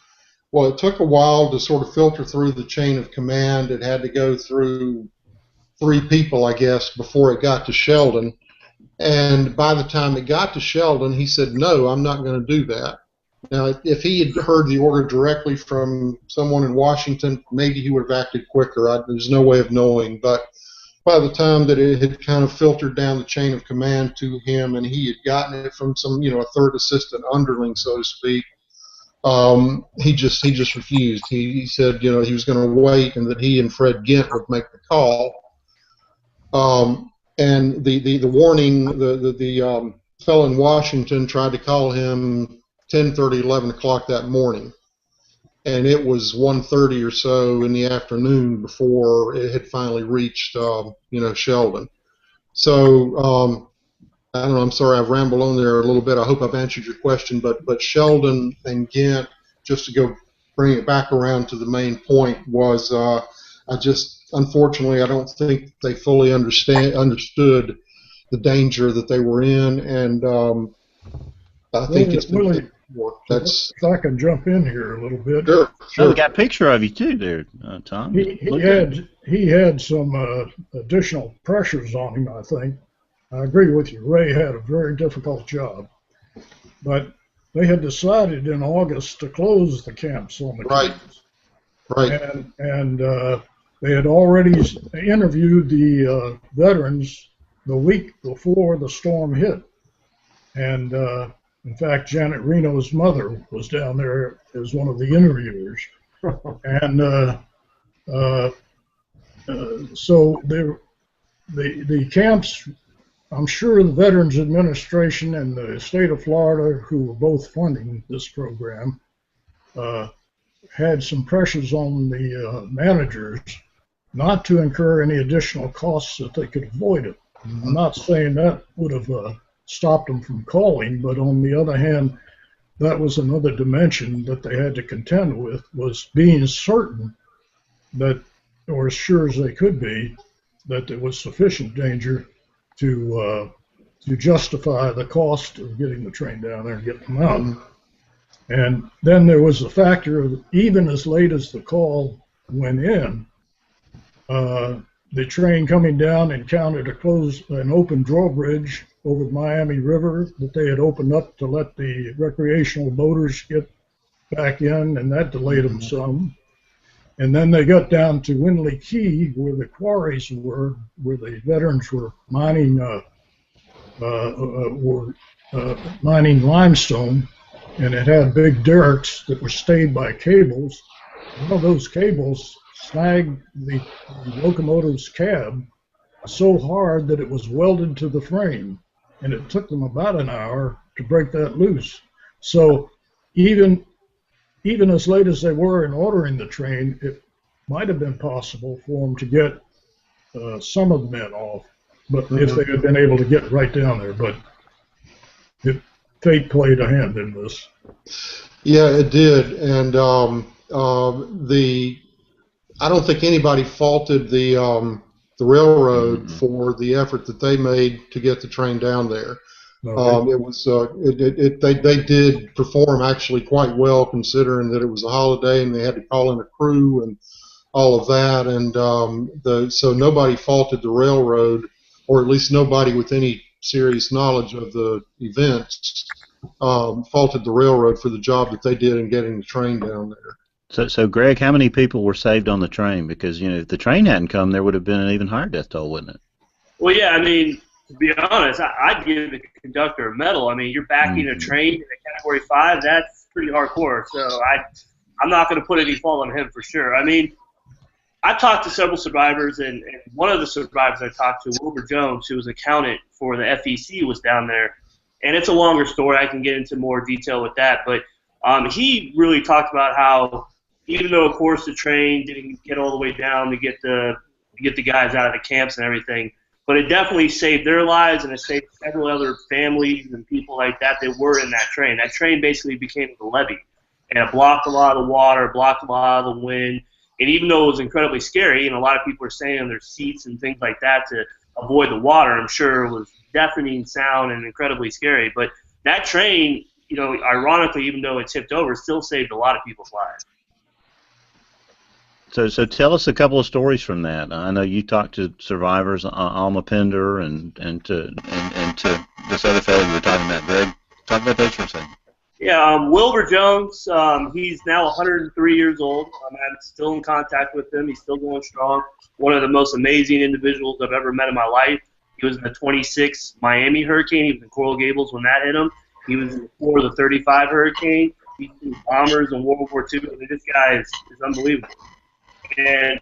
Well, it took a while to sort of filter through the chain of command. It had to go through 3 people, I guess, before it got to Sheldon. And by the time it got to Sheldon, he said, no, I'm not going to do that. Now, if he had heard the order directly from someone in Washington, maybe he would have acted quicker. There's no way of knowing. But by the time that it had kind of filtered down the chain of command to him, and he had gotten it from some, a third assistant underling, so to speak, he just refused. He said, he was going to wait, and that he and Fred Gint would make the call. And the warning, the fellow in Washington tried to call him 10:30, 11 o'clock that morning, and it was 1:30 or so in the afternoon before it had finally reached, Sheldon. So I don't know. I'm sorry, I've rambled on there a little bit. I hope I've answered your question, but Sheldon and Gint, just to go bring it back around to the main point, was unfortunately, I don't think they fully understood the danger that they were in, and I think it's been really. That's. If I can jump in here a little bit. Sure. Oh, we got a picture of you too, there, Tom. He had some additional pressures on him, I think. I agree with you. Ray had a very difficult job, but they had decided in August to close the camps on the campus. Right. And they had already interviewed the veterans the week before the storm hit, and in fact, Janet Reno's mother was down there as one of the interviewers, and so the camps. I'm sure the Veterans Administration and the state of Florida, who were both funding this program, had some pressures on the managers not to incur any additional costs that they could avoid it. Mm-hmm. I'm not saying that would have stopped them from calling, but on the other hand, that was another dimension that they had to contend with, was being certain that, or as sure as they could be, that there was sufficient danger to justify the cost of getting the train down there and getting them out. Mm-hmm. And then there was the factor of, even as late as the call went in, the train coming down encountered an open drawbridge over the Miami River that they had opened up to let the recreational boaters get back in, and that delayed them some. And then they got down to Winley Key, where the quarries were, where the veterans were mining limestone, and it had big derricks that were stayed by cables. One of those cables snagged the locomotive's cab so hard that it was welded to the frame, and it took them about an hour to break that loose. So even as late as they were in ordering the train, it might have been possible for them to get some of the men off, but if they had been able to get right down there. But fate played a hand in this. Yeah, it did, and I don't think anybody faulted the railroad for the effort that they made to get the train down there. Okay. It was they did perform actually quite well, considering that it was a holiday and they had to call in a crew and all of that, and so nobody faulted the railroad, or at least nobody with any serious knowledge of the events faulted the railroad for the job that they did in getting the train down there. So Greg, how many people were saved on the train? Because if the train hadn't come, there would have been an even higher death toll, wouldn't it? Well, yeah, I mean, to be honest, I'd give the conductor a medal. I mean, you're backing a train in a Category 5, that's pretty hardcore. So I'm not going to put any fault on him for sure. I mean, I talked to several survivors, and one of the survivors I talked to, Wilbur Jones, who was an accountant for the FEC, was down there. And it's a longer story. I can get into more detail with that. But he really talked about how, even though, of course, the train didn't get all the way down to get the guys out of the camps and everything, but it definitely saved their lives, and it saved several other families and people like that were in that train. That train basically became the levee. and it blocked a lot of the water, blocked a lot of the wind. And even though it was incredibly scary, and a lot of people were staying on their seats and things like that to avoid the water, I'm sure it was deafening sound and incredibly scary. But that train, you know, ironically, even though it tipped over, still saved a lot of people's lives. So tell us a couple of stories from that. I know you talked to survivors, Alma Pender, and to this other fellow you were talking about, Greg. Talk about those for a second. Yeah, Wilbur Jones, he's now 103 years old. I'm still in contact with him. He's still going strong. One of the most amazing individuals I've ever met in my life. He was in the 26 Miami hurricane. He was in Coral Gables when that hit him. He was in the 4 of the 35 hurricane. He flew bombers in World War II. I mean, this guy is unbelievable. And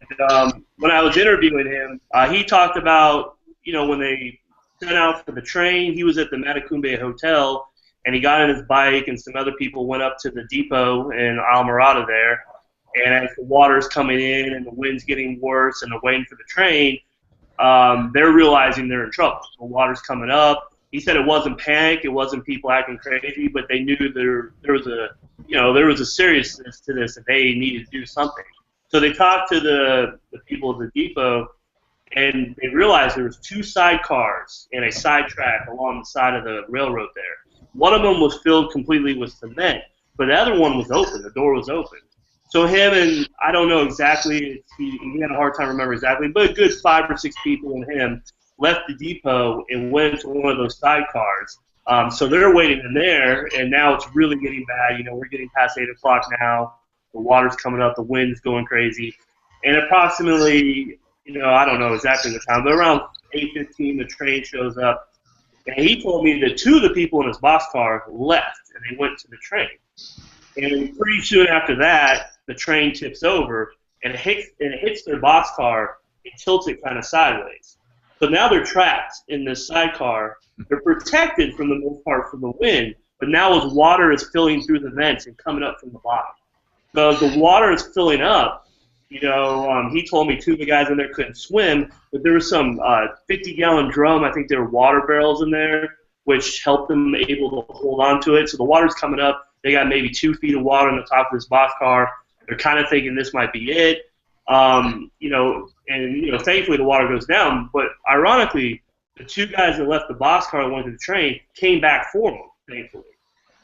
when I was interviewing him, he talked about, you know, when they sent out for the train, he was at the Matacumbe Hotel, and he got on his bike, and some other people went up to the depot in Almirada there. And as the water's coming in and the wind's getting worse and they're waiting for the train, they're realizing they're in trouble. The water's coming up. He said it wasn't panic, it wasn't people acting crazy, but they knew there was a seriousness to this, and they needed to do something. So they talked to the people at the depot, and they realized there was 2 sidecars and a sidetrack along the side of the railroad there. One of them was filled completely with cement, but the other one was open. The door was open. So him and, I don't know exactly, he had a hard time remembering exactly, but a good 5 or 6 people and him left the depot and went to one of those sidecars. So they're waiting in there, and now it's really getting bad. You know, we're getting past 8 o'clock now. The water's coming up, the wind's going crazy. And approximately, you know, I don't know exactly the time, but around 8:15 the train shows up. And he told me that 2 of the people in his boxcar left, and they went to the train. And pretty soon after that, the train tips over, and it hits their boxcar and tilts it kind of sideways. So now they're trapped in this sidecar. They're protected from the most part from the wind, but now as water is filling through the vents and coming up from the bottom. So the water is filling up. You know, he told me 2 of the guys in there couldn't swim, but there was some 50-gallon drum. I think there were water barrels in there, which helped them able to hold on to it. So the water's coming up. They got maybe 2 feet of water on the top of this boxcar. They're kind of thinking this might be it. You know, and you know, thankfully the water goes down. But ironically, the 2 guys that left the boxcar and went to the train came back for them, thankfully.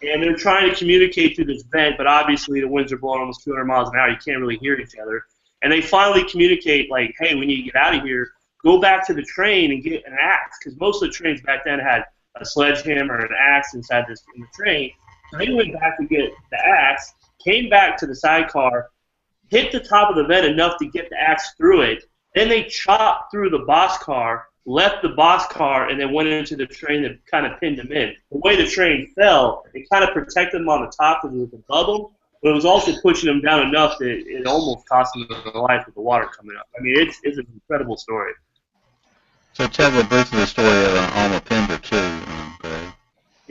And they're trying to communicate through this vent, but obviously the winds are blowing almost 200 miles an hour. You can't really hear each other. And they finally communicate, like, hey, we need to get out of here. Go back to the train and get an axe, because most of the trains back then had a sledgehammer or an axe inside in the train. So they went back to get the axe, came back to the sidecar, hit the top of the vent enough to get the axe through it. Then they chopped through the boxcar, left the boxcar, and then went into the train that kind of pinned them in. The way the train fell, it kind of protected them on the top because it was above them, but it was also pushing them down enough that it almost cost them their life with the water coming up. I mean, it's an incredible story. So tell me briefly the story of Alma Pender, too, Greg.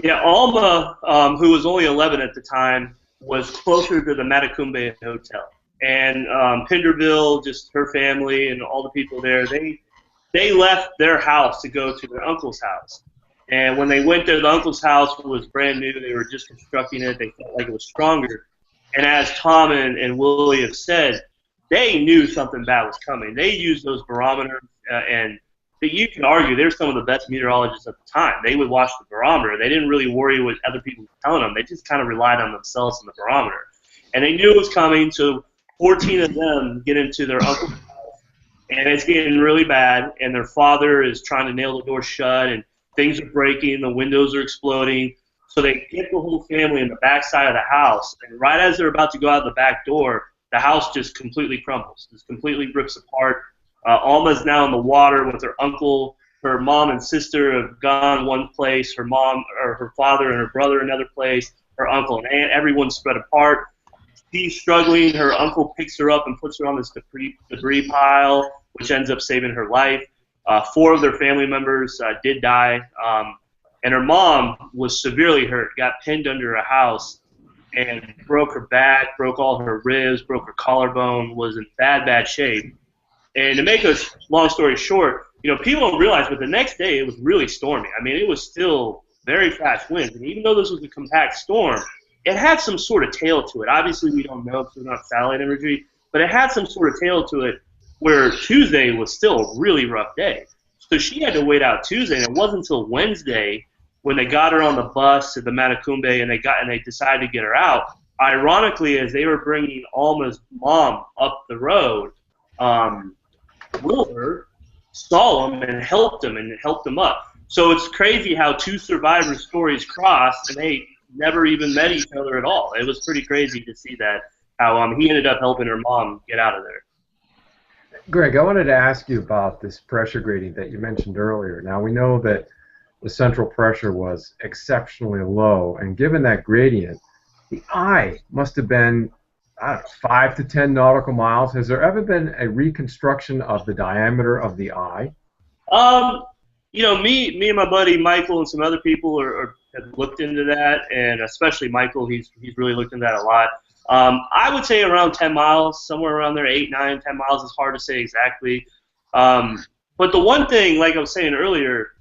Yeah, Alma, who was only 11 at the time, was closer to the Matacumbe Hotel. And Penderville, just her family and all the people there, they left their house to go to their uncle's house. And when they went there, the uncle's house was brand new. They were just constructing it. They felt like it was stronger. And as Tom and Willie have said, they knew something bad was coming. They used those barometers, and you can argue they're some of the best meteorologists at the time. They would watch the barometer. They didn't really worry what other people were telling them. They just kind of relied on themselves and the barometer. And they knew it was coming, so 14 of them get into their uncle's house. And it's getting really bad, and their father is trying to nail the door shut, and things are breaking, the windows are exploding. So they get the whole family in the back side of the house, and right as they're about to go out the back door, the house just completely crumbles, just completely rips apart. Alma's now in the water with her uncle. Her mom and sister have gone one place, her father and her brother another place, her uncle and aunt, everyone's spread apart. She's struggling. Her uncle picks her up and puts her on this debris pile, which ends up saving her life. 4 of their family members did die, and her mom was severely hurt, got pinned under a house, and broke her back, broke all her ribs, broke her collarbone, was in bad shape. And to make a long story short, you know, people don't realize, but the next day it was really stormy. I mean, it was still very fast winds, and even though this was a compact storm, it had some sort of tail to it. Obviously, we don't know because we're not satellite imagery, but it had some sort of tail to it where Tuesday was still a really rough day. So she had to wait out Tuesday, and it wasn't until Wednesday when they got her on the bus at the Matacumbe and they decided to get her out. Ironically, as they were bringing Alma's mom up the road, Wilbur saw him and helped him up. So it's crazy how two survivor stories crossed, and they never even met each other at all. It was pretty crazy to see that, how he ended up helping her mom get out of there. Greg, I wanted to ask you about this pressure gradient that you mentioned earlier. Now, we know that the central pressure was exceptionally low, and given that gradient, the eye must have been, I don't know, 5 to 10 nautical miles. Has there ever been a reconstruction of the diameter of the eye? You know, me and my buddy Michael and some other people have looked into that, and especially Michael, he's really looked into that a lot. I would say around 10 miles, somewhere around there, 8, 9, 10 miles. It's hard to say exactly. But the one thing, like I was saying earlier,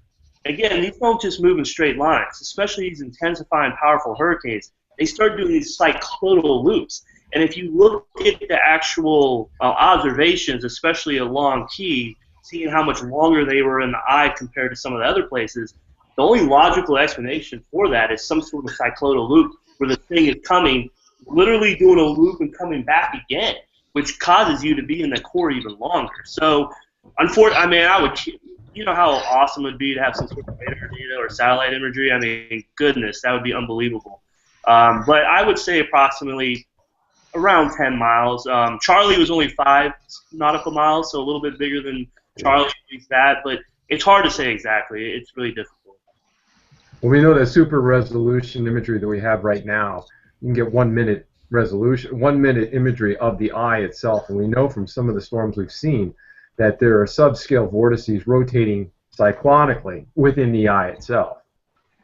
again, these don't just move in straight lines, especially these intensifying powerful hurricanes. They start doing these cyclonal loops. And if you look at the actual observations, especially along Key, seeing how much longer they were in the eye compared to some of the other places, the only logical explanation for that is some sort of cyclonal loop where the thing is coming, literally doing a loop and coming back again, which causes you to be in the core even longer. So, unfortunately, I mean, I would, you know how awesome it would be to have some sort of radar data or satellite imagery? I mean, goodness, that would be unbelievable. But I would say approximately around 10 miles. Charlie was only 5 nautical miles, so a little bit bigger than Charlie, at least that, but it's hard to say exactly. It's really difficult. Well, we know that super resolution imagery that we have right now, you can get 1 minute resolution, 1 minute imagery of the eye itself, and we know from some of the storms we've seen that there are subscale vortices rotating cyclonically within the eye itself.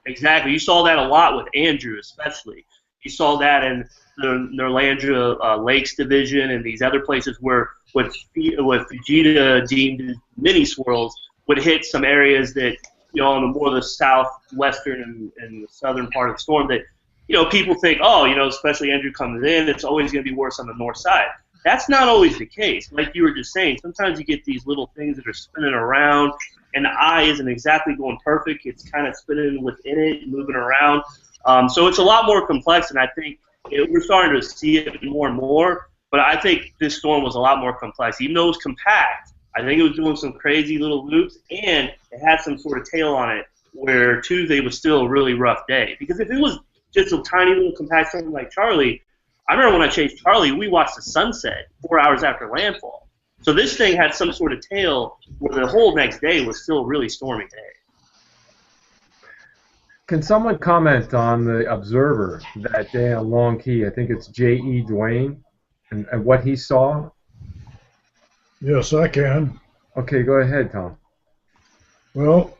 Exactly. You saw that a lot with Andrew, especially. You saw that in the Norlandra Lakes Division and these other places where with Fujita deemed mini swirls would hit some areas that, you know, on the more the southwestern and the southern part of the storm that, you know, people think, oh, you know, especially Andrew comes in, it's always going to be worse on the north side. That's not always the case. Like you were just saying, sometimes you get these little things that are spinning around, and the eye isn't exactly going perfect. It's kind of spinning within it, moving around. So it's a lot more complex, and I think we're starting to see it more and more. But I think this storm was a lot more complex. Even though it was compact, I think it was doing some crazy little loops, and it had some sort of tail on it where Tuesday was still a really rough day. Because if it was just a tiny little compact storm like Charlie, I remember when I chased Charlie, we watched the sunset 4 hours after landfall. So this thing had some sort of tail where the whole next day was still a really stormy day. Can someone comment on the observer that day on Long Key? I think it's J.E. Duane, and what he saw? Yes, I can. Okay, go ahead, Tom. Well,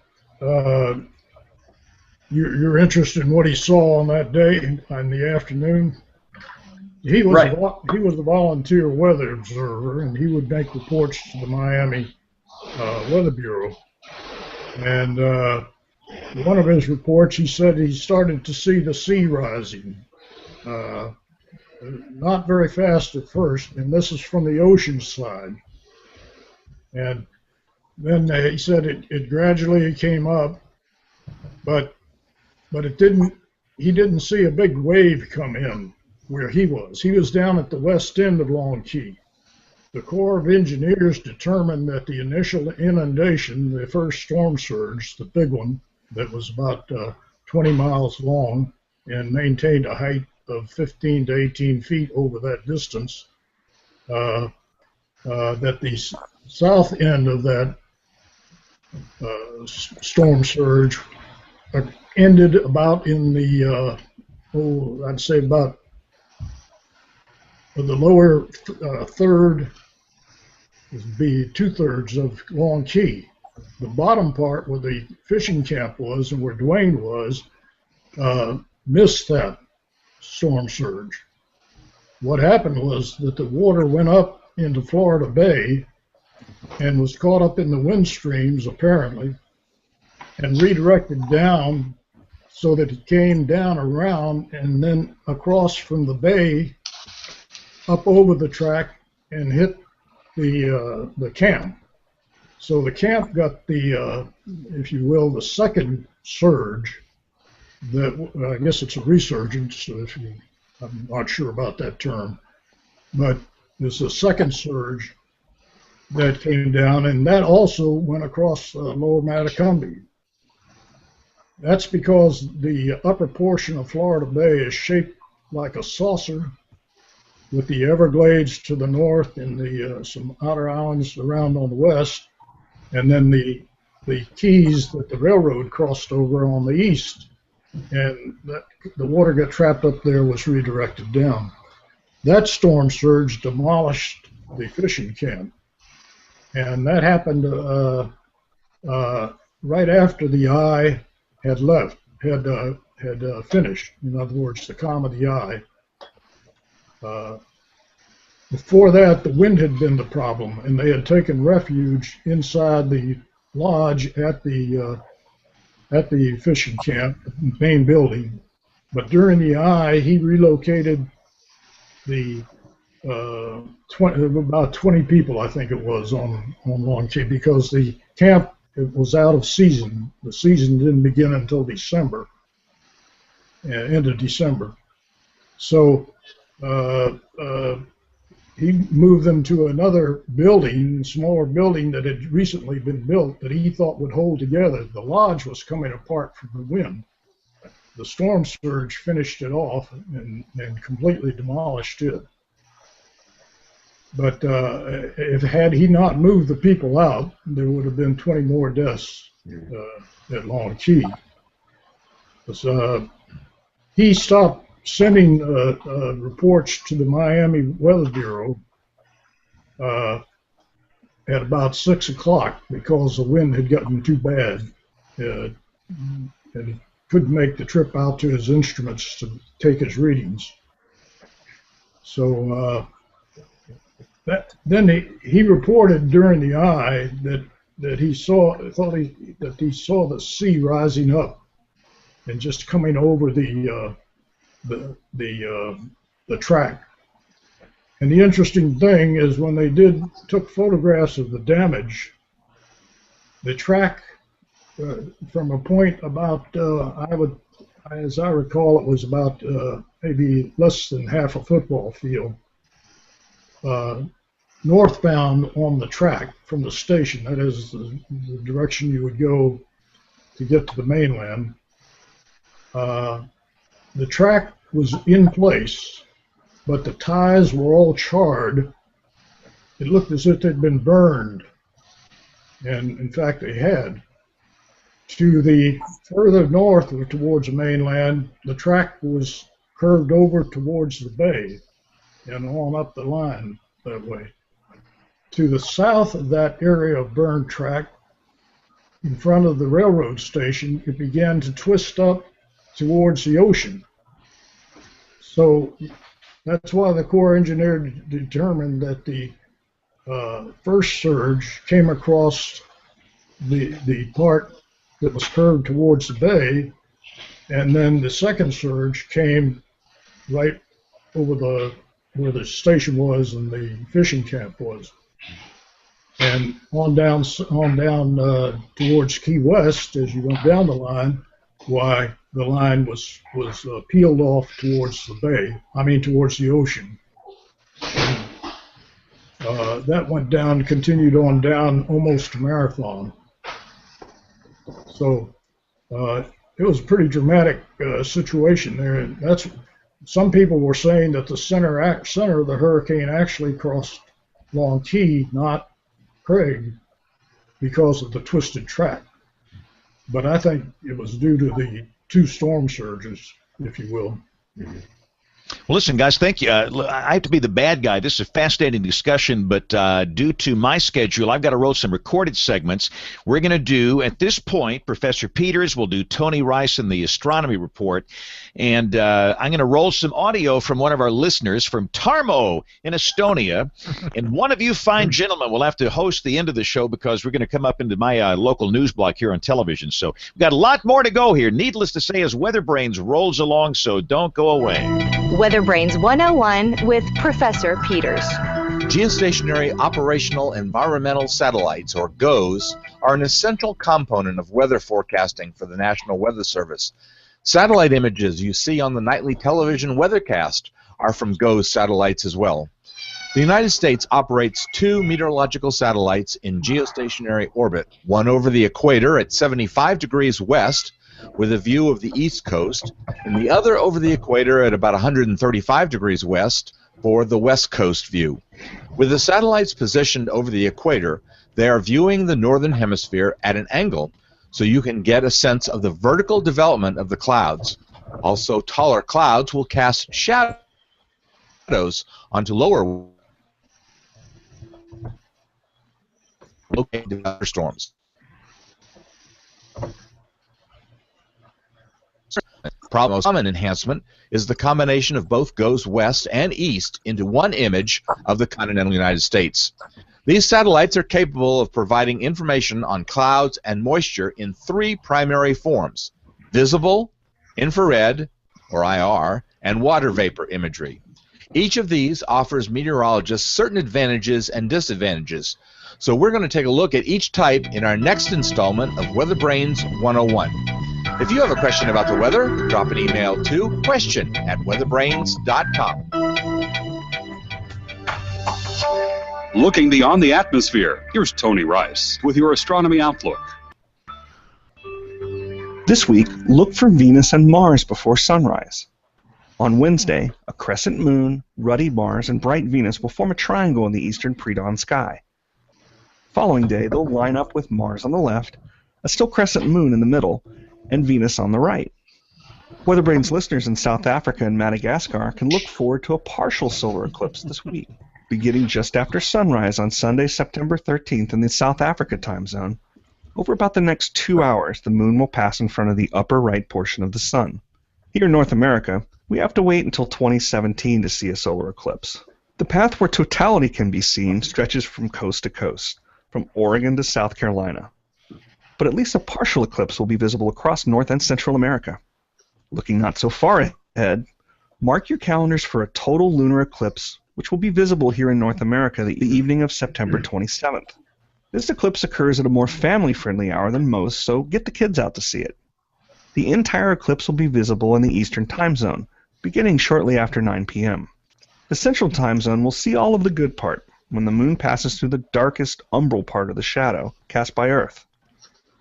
you're interested in what he saw on that day in the afternoon? He was right. He was a volunteer weather observer, and he would make reports to the Miami Weather Bureau. And one of his reports, he said he started to see the sea rising, not very fast at first, and this is from the ocean side. And then he said it gradually came up, but it didn't. He didn't see a big wave come in where he was. He was down at the west end of Long Key. The Corps of Engineers determined that the initial inundation, the first storm surge, the big one, that was about 20 miles long and maintained a height of 15 to 18 feet over that distance, that the south end of that storm surge ended about in the, I'd say about the lower third would be 2/3 of Long Key. The bottom part where the fishing camp was and where Duane was missed that storm surge. What happened was that the water went up into Florida Bay and was caught up in the wind streams apparently and redirected down so that it came down around and then across from the bay up over the track and hit the camp. So the camp got the, if you will, the second surge. That I guess it's a resurgence. I'm not sure about that term, but there's a second surge that came down, and that also went across Lower Matacumbe. That's because the upper portion of Florida Bay is shaped like a saucer, with the Everglades to the north and the some outer islands around on the west, and then the keys that the railroad crossed over on the east. And the water got trapped up there, was redirected down. That storm surge demolished the fishing camp, and that happened right after the eye had finished. In other words, the calm of the eye. Before that, the wind had been the problem, and they had taken refuge inside the lodge at the fishing camp, the main building. But during the eye, he relocated the about 20 people, I think it was, on Long Key, because the camp, it was out of season. The season didn't begin until December, end of December. So he moved them to another building, smaller building that had recently been built that he thought would hold together. The lodge was coming apart from the wind. The storm surge finished it off and completely demolished it. But had he not moved the people out, there would have been 20 more deaths at Long Key. He stopped sending reports to the Miami Weather Bureau at about 6 o'clock because the wind had gotten too bad, and he couldn't make the trip out to his instruments to take his readings. So then he reported during the eye that he saw the sea rising up and just coming over the track. And the interesting thing is when they took photographs of the damage, the track from a point about as I recall, it was about maybe less than half a football field northbound on the track from the station. That is the direction you would go to get to the mainland. The track was in place, but the ties were all charred. It looked as if they'd been burned, and in fact they had. To the further north or towards the mainland, the track was curved over towards the bay and on up the line that way. To the south of that area of burned track, in front of the railroad station, it began to twist up towards the ocean. So that's why the Corps engineer determined that the first surge came across the part that was curved towards the bay, and then the second surge came right over where the station was and the fishing camp was, and on down towards Key West. As you went down the line, why the line was peeled off towards the bay. I mean towards the ocean. That went down, continued on down almost to Marathon. So it was a pretty dramatic situation there. That's some people were saying that the center of the hurricane actually crossed Long Key, not Craig, because of the twisted track. But I think it was due to the two storm surges, if you will. Well, listen, guys, thank you. I have to be the bad guy. This is a fascinating discussion, but due to my schedule, I've got to roll some recorded segments. We're going to do, at this point, Professor Peters will do Tony Rice and the astronomy report, and I'm going to roll some audio from one of our listeners from Tarmo in Estonia, and one of you fine gentlemen will have to host the end of the show because we're going to come up into my local news block here on television. So we've got a lot more to go here. Needless to say, as WeatherBrains rolls along, so don't go away. WeatherBrains 101 with Professor Peters. Geostationary Operational Environmental Satellites, or GOES, are an essential component of weather forecasting for the National Weather Service. Satellite images you see on the nightly television weathercast are from GOES satellites as well. The United States operates 2 meteorological satellites in geostationary orbit, one over the equator at 75 degrees west, with a view of the east coast, and the other over the equator at about 135 degrees west for the west coast view. With the satellites positioned over the equator, they are viewing the northern hemisphere at an angle, so you can get a sense of the vertical development of the clouds. Also, taller clouds will cast shadows onto lower located thunderstorms. Most common enhancement is the combination of both GOES west and east into one image of the continental United States. These satellites are capable of providing information on clouds and moisture in 3 primary forms: visible, infrared, or IR, and water vapor imagery. Each of these offers meteorologists certain advantages and disadvantages. So we're going to take a look at each type in our next installment of WeatherBrains 101. If you have a question about the weather, drop an email to question@weatherbrains.com. Looking beyond the atmosphere, here's Tony Rice with your astronomy outlook. This week, look for Venus and Mars before sunrise. On Wednesday, a crescent moon, ruddy Mars, and bright Venus will form a triangle in the eastern pre-dawn sky. Following day, they'll line up with Mars on the left, a still crescent moon in the middle, and Venus on the right. WeatherBrains listeners in South Africa and Madagascar can look forward to a partial solar eclipse this week. Beginning just after sunrise on Sunday, September 13th in the South Africa time zone, over about the next 2 hours, the moon will pass in front of the upper right portion of the sun. Here in North America, we have to wait until 2017 to see a solar eclipse. The path where totality can be seen stretches from coast to coast, from Oregon to South Carolina. But at least a partial eclipse will be visible across North and Central America. Looking not so far ahead, mark your calendars for a total lunar eclipse, which will be visible here in North America the evening of September 27th. This eclipse occurs at a more family-friendly hour than most, so get the kids out to see it. The entire eclipse will be visible in the Eastern time zone, beginning shortly after 9 p.m. The Central time zone will see all of the good part, when the moon passes through the darkest umbral part of the shadow cast by Earth.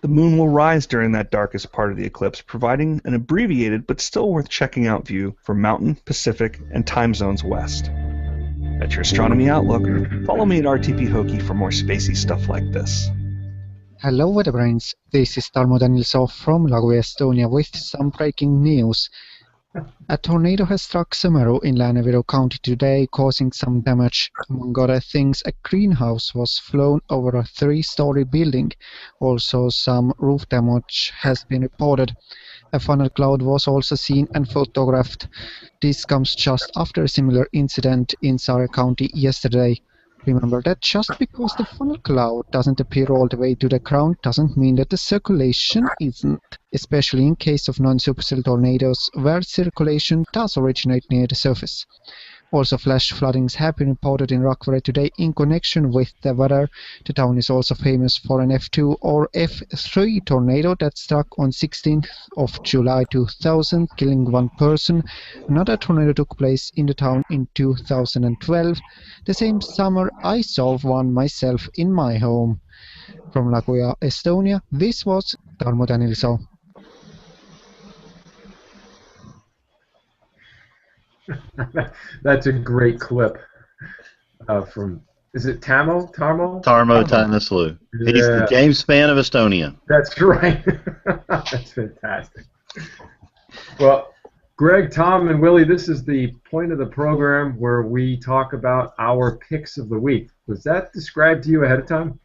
The moon will rise during that darkest part of the eclipse, providing an abbreviated but still worth checking out view for Mountain, Pacific, and time zones west. That's your Astronomy Outlook. Follow me at RTP Hokie for more spacey stuff like this. Hello WeatherBrains, this is Tarmo Danielsson from Lagoa, Estonia with some breaking news. A tornado has struck Semeru in Lääneviru County today, causing some damage. Among other things, a greenhouse was flown over a 3-story building. Also, some roof damage has been reported. A funnel cloud was also seen and photographed. This comes just after a similar incident in Saare County yesterday. Remember that just because the funnel cloud doesn't appear all the way to the ground doesn't mean that the circulation isn't, especially in case of non-supercell tornadoes where circulation does originate near the surface. Also, flash floodings have been reported in Rakvere today in connection with the weather. The town is also famous for an F2 or F3 tornado that struck on 16th of July 2000, killing 1 person. Another tornado took place in the town in 2012. The same summer, I saw one myself in my home. From Lagoa, Estonia, this was Tarmo Danielsson. That's a great clip from, is it Tarmo? Tarmo Danielsson. Yeah. He's the James Spann of Estonia. That's right. That's fantastic. Well, Greg, Tom, and Willie, this is the point of the program where we talk about our picks of the week. Was that described to you ahead of time?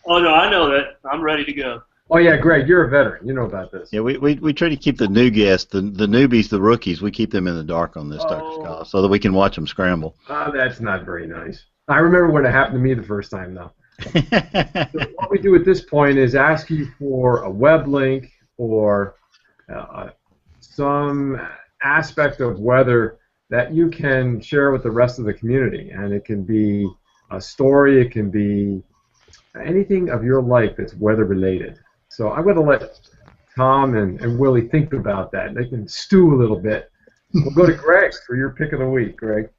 Oh, no, I know that. I'm ready to go. Oh, yeah, Greg, you're a veteran. You know about this. Yeah, we try to keep the new guests, the newbies, the rookies, we keep them in the dark on this, Dr. Scott, so that we can watch them scramble. That's not very nice. I remember when it happened to me the first time, though. So what we do at this point is ask you for a web link or some aspect of weather that you can share with the rest of the community. And it can be a story, it can be anything of your life that's weather related. So I'm going to let Tom and Willie think about that. They can stew a little bit. We'll go to Greg for your pick of the week, Greg.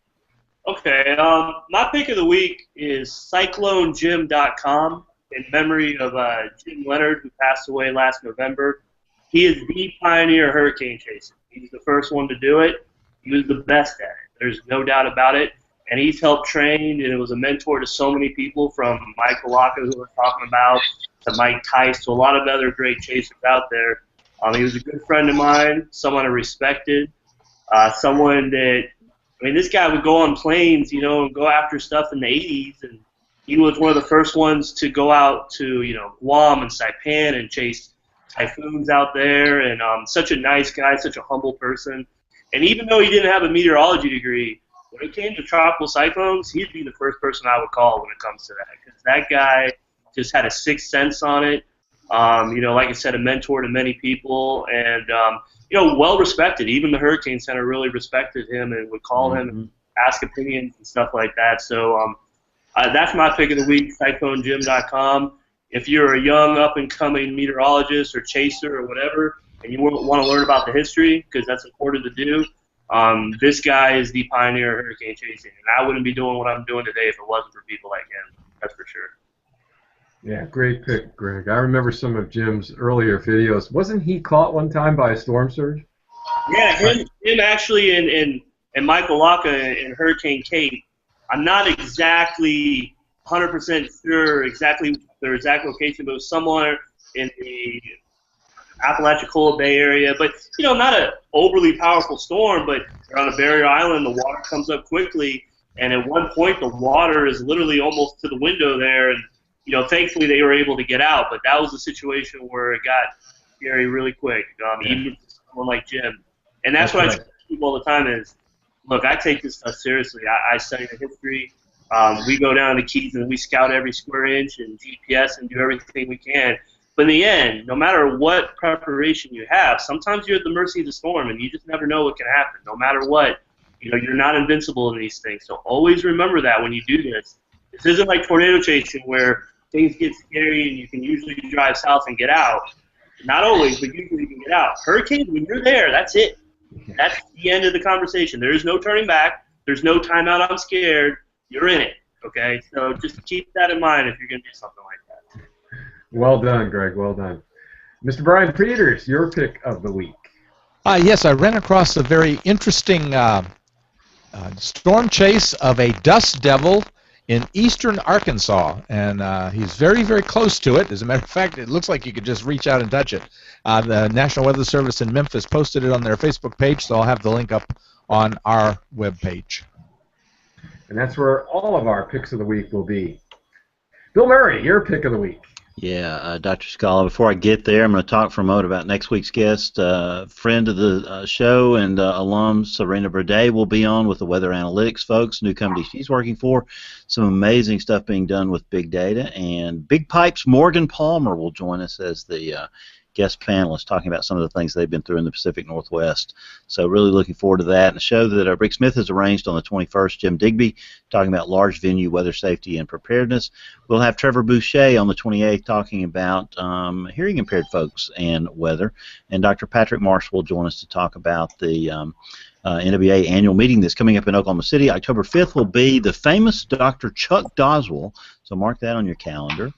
Okay, my pick of the week is CycloneJim.com in memory of Jim Leonard, who passed away last November. He is the pioneer hurricane chaser. He was the first one to do it. He was the best at it. There's no doubt about it. And he's helped train, and it was a mentor to so many people, from Mike Walaka, who we're talking about, to Mike Tice, to a lot of other great chasers out there. He was a good friend of mine, someone I respected, someone that, I mean, this guy would go on planes, you know, and go after stuff in the 80s, and he was one of the first ones to go out to, you know, Guam and Saipan and chase typhoons out there, and such a nice guy, such a humble person. And even though he didn't have a meteorology degree, when it came to tropical cyclones, he'd be the first person I would call when it comes to that, because that guy just had a sixth sense on it. You know, like I said, a mentor to many people, and you know, well respected. Even the Hurricane Center really respected him and would call him and ask opinions and stuff like that. So that's my pick of the week, CycloneJim.com. If you're a young up-and-coming meteorologist or chaser or whatever, and you want to learn about the history, because that's important to do, this guy is the pioneer of hurricane chasing, and I wouldn't be doing what I'm doing today if it wasn't for people like him. That's for sure. Yeah, great pick, Greg. I remember some of Jim's earlier videos. Wasn't he caught one time by a storm surge? Yeah, him actually, and Michael Locke in Hurricane Kate. I'm not exactly 100% sure exactly their exact location, but it was somewhere in the Apalachicola Bay area. But, you know, not an overly powerful storm, but they're on a barrier island. The water comes up quickly, and at one point the water is literally almost to the window there, and you know, thankfully they were able to get out, but that was a situation where it got scary really quick, even for someone like Jim. And that's what I tell people all the time is, look, I take this stuff seriously. I study the history. We go down to the Keys and we scout every square inch and GPS and do everything we can. But in the end, no matter what preparation you have, sometimes you're at the mercy of the storm, and you just never know what can happen. No matter what, you know, you're not invincible in these things. So always remember that when you do this. This isn't like tornado chasing where things get scary and you can usually drive south and get out. Not always, but usually you can get out. Hurricanes, when you're there, that's it. That's the end of the conversation. There is no turning back. There's no timeout, I'm scared. You're in it, okay? So just keep that in mind if you're going to do something like that. Well done, Greg. Well done. Mr. Brian Peters, your pick of the week. Yes, I ran across a very interesting storm chase of a dust devil in eastern Arkansas, and he's very, very close to it. As a matter of fact, it looks like you could just reach out and touch it. The National Weather Service in Memphis posted it on their Facebook page, so I'll have the link up on our webpage. And that's where all of our picks of the week will be. Bill Murray, your pick of the week. Yeah, Dr. Scala, before I get there, I'm going to talk for a moment about next week's guest. Friend of the show and alum Serena Burdett will be on with the Weather Analytics folks, new company she's working for. Some amazing stuff being done with big data. And Big Pipe's Morgan Palmer will join us as the guest panelist, talking about some of the things they've been through in the Pacific Northwest. So really looking forward to that. And a show that Rick Smith has arranged on the 21st, Jim Digby, talking about large venue weather safety and preparedness. We'll have Trevor Boucher on the 28th talking about hearing impaired folks and weather. And Dr. Patrick Marsh will join us to talk about the NWA annual meeting that's coming up in Oklahoma City. October 5th will be the famous Dr. Chuck Doswell, so mark that on your calendar.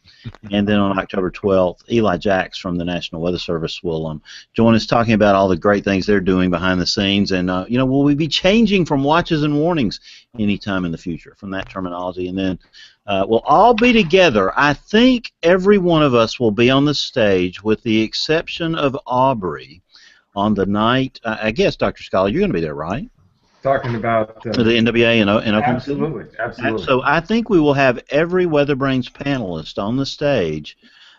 And then on October 12th, Eli Jacks from the National Weather Service will join us talking about all the great things they're doing behind the scenes. And, you know, will we be changing from watches and warnings anytime in the future from that terminology? And then we'll all be together. I think every one of us will be on the stage with the exception of Aubrey on the night. I guess, Dr. Scholar, you're going to be there, right? Talking about The NWA in Oklahoma City? Absolutely. So I think we will have every WeatherBrains panelist on the stage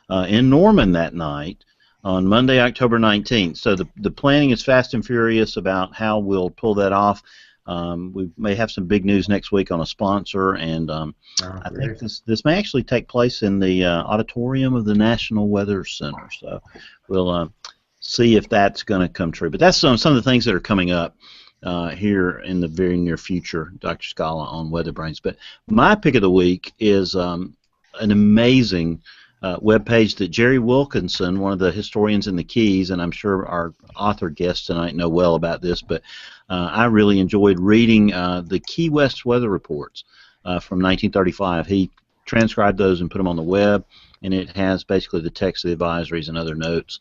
in Norman that night on Monday, October 19th. So the planning is fast and furious about how we'll pull that off. We may have some big news next week on a sponsor, and I think this may actually take place in the auditorium of the National Weather Center. So we'll see if that's going to come true. But that's some of the things that are coming up here in the very near future, Dr. Scala, on WeatherBrains. But my pick of the week is an amazing webpage that Jerry Wilkinson, one of the historians in the Keys, and I'm sure our author guests tonight know well about this, but I really enjoyed reading the Key West weather reports from 1935. He transcribed those and put them on the web, and it has basically the text of the advisories and other notes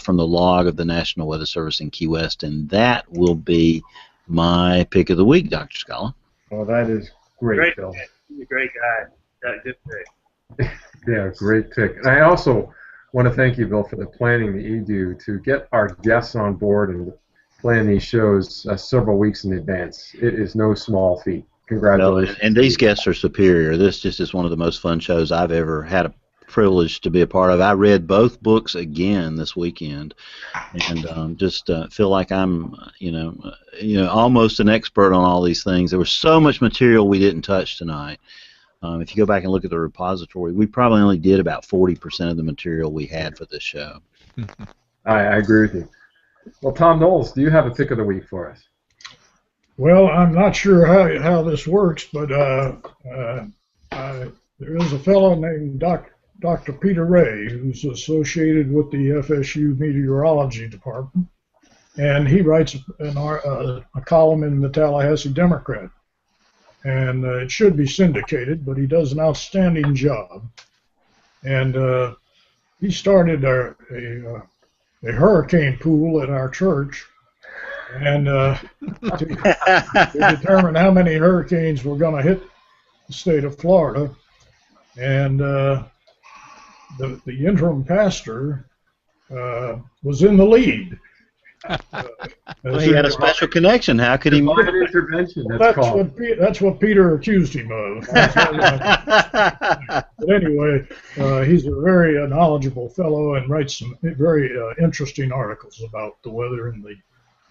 from the log of the National Weather Service in Key West, and that will be my pick of the week, Dr. Scala. Well, that is great, Phil. He's a great guy. Good pick. Yeah, great pick. And I also want to thank you, Bill, for the planning that you do to get our guests on board and plan these shows several weeks in advance. It is no small feat. Congratulations. And these guests are superior. This just is one of the most fun shows I've ever had a privilege to be a part of. I read both books again this weekend, and just feel like I'm, almost an expert on all these things. There was so much material we didn't touch tonight. If you go back and look at the repository, we probably only did about 40% of the material we had for this show. I agree with you. Well, Tom Knowles, do you have a pick of the week for us? Well, I'm not sure how this works, but there is a fellow named Dr. Peter Ray who's associated with the FSU Meteorology Department, and he writes a column in the Tallahassee Democrat. And it should be syndicated, but he does an outstanding job. And he started a hurricane pool at our church, and to determine how many hurricanes were going to hit the state of Florida. And the interim pastor was in the lead. Well, he had a special connection. How could he? Intervention. That's what Peter accused him of. But anyway, he's a very knowledgeable fellow and writes some very interesting articles about the weather in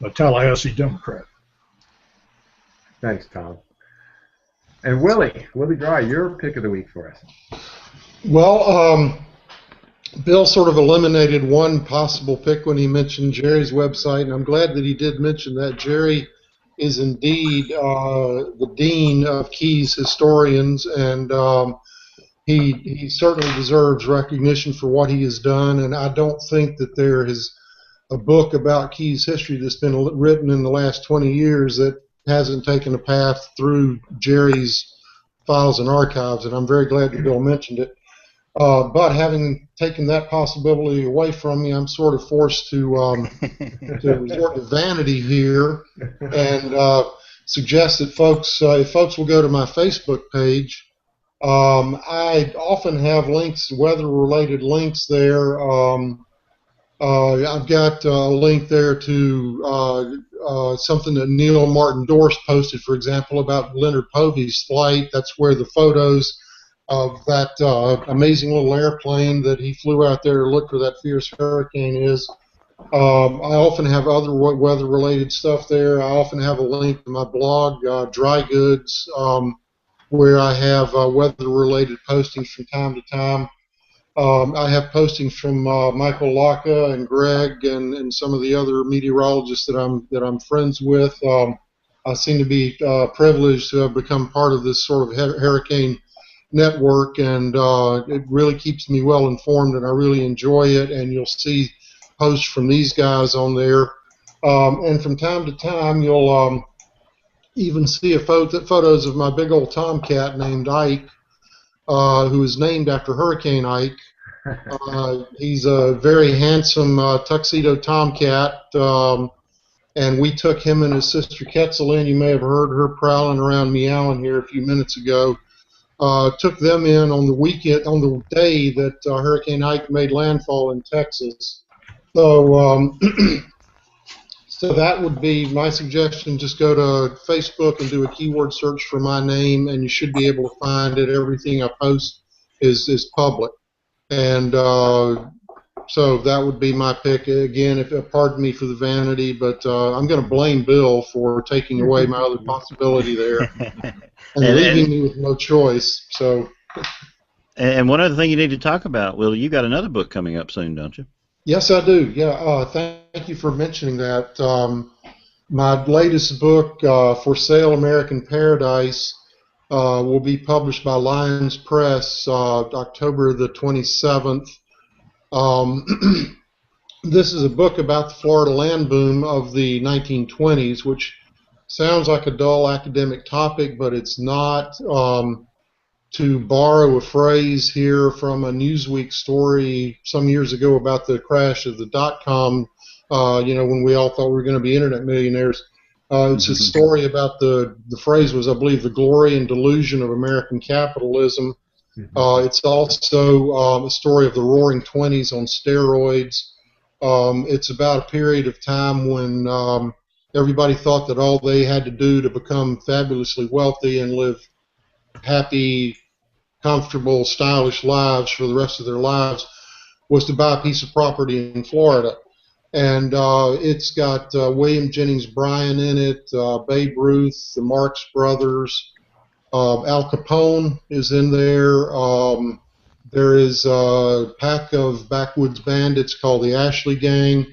the Tallahassee Democrat. Thanks, Tom. And Willie Dry, your pick of the week for us. Well, Bill sort of eliminated one possible pick when he mentioned Jerry's website, and I'm glad that he did mention that. Jerry is indeed the dean of Keys historians, and he certainly deserves recognition for what he has done, and I don't think that there is a book about Keys history that's been written in the last 20 years that hasn't taken a path through Jerry's files and archives, and I'm very glad that Bill mentioned it. But having taken that possibility away from me, I'm sort of forced to resort to vanity here and suggest that if folks will go to my Facebook page, I often have links, weather-related links there. I've got a link there to something that Neil Martin Dorse posted, for example, about Leonard Povey's flight. That's where the photos of that amazing little airplane that he flew out there to look for that fierce hurricane is. I often have other weather-related stuff there. I often have a link to my blog, Dry Goods, where I have weather-related postings from time to time. I have postings from Michael Locke and Greg and some of the other meteorologists that I'm friends with. I seem to be privileged to have become part of this sort of hurricane network, and it really keeps me well informed, and I really enjoy it. And you'll see posts from these guys on there, and from time to time you'll even see photos of my big old tomcat named Ike, who is named after Hurricane Ike. He's a very handsome tuxedo tomcat, and we took him and his sister Quetzal in. You may have heard her prowling around meowing here a few minutes ago. Took them in on the day that Hurricane Ike made landfall in Texas. So So that would be my suggestion. Just go to Facebook and do a keyword search for my name, and you should be able to find it. Everything I post is public. And so that would be my pick. Again, pardon me for the vanity, but I'm going to blame Bill for taking away my other possibility there and leaving me with no choice. So. And one other thing you need to talk about, Will, you got another book coming up soon, don't you? Yes, I do. Yeah, thank you for mentioning that. My latest book, For Sale American Paradise, will be published by Lions Press October the 27th. This is a book about the Florida land boom of the 1920s, which sounds like a dull academic topic, but it's not. To borrow a phrase here from a Newsweek story some years ago about the crash of the dot-com, when we all thought we were going to be internet millionaires. It's a story about the phrase was, I believe, the glory and delusion of American capitalism. It's also a story of the roaring 20s on steroids. It's about a period of time when everybody thought that all they had to do to become fabulously wealthy and live happy, comfortable, stylish lives for the rest of their lives was to buy a piece of property in Florida. And it's got William Jennings Bryan in it, Babe Ruth, the Marx Brothers, Al Capone is in there. There is a pack of backwoods bandits called the Ashley Gang.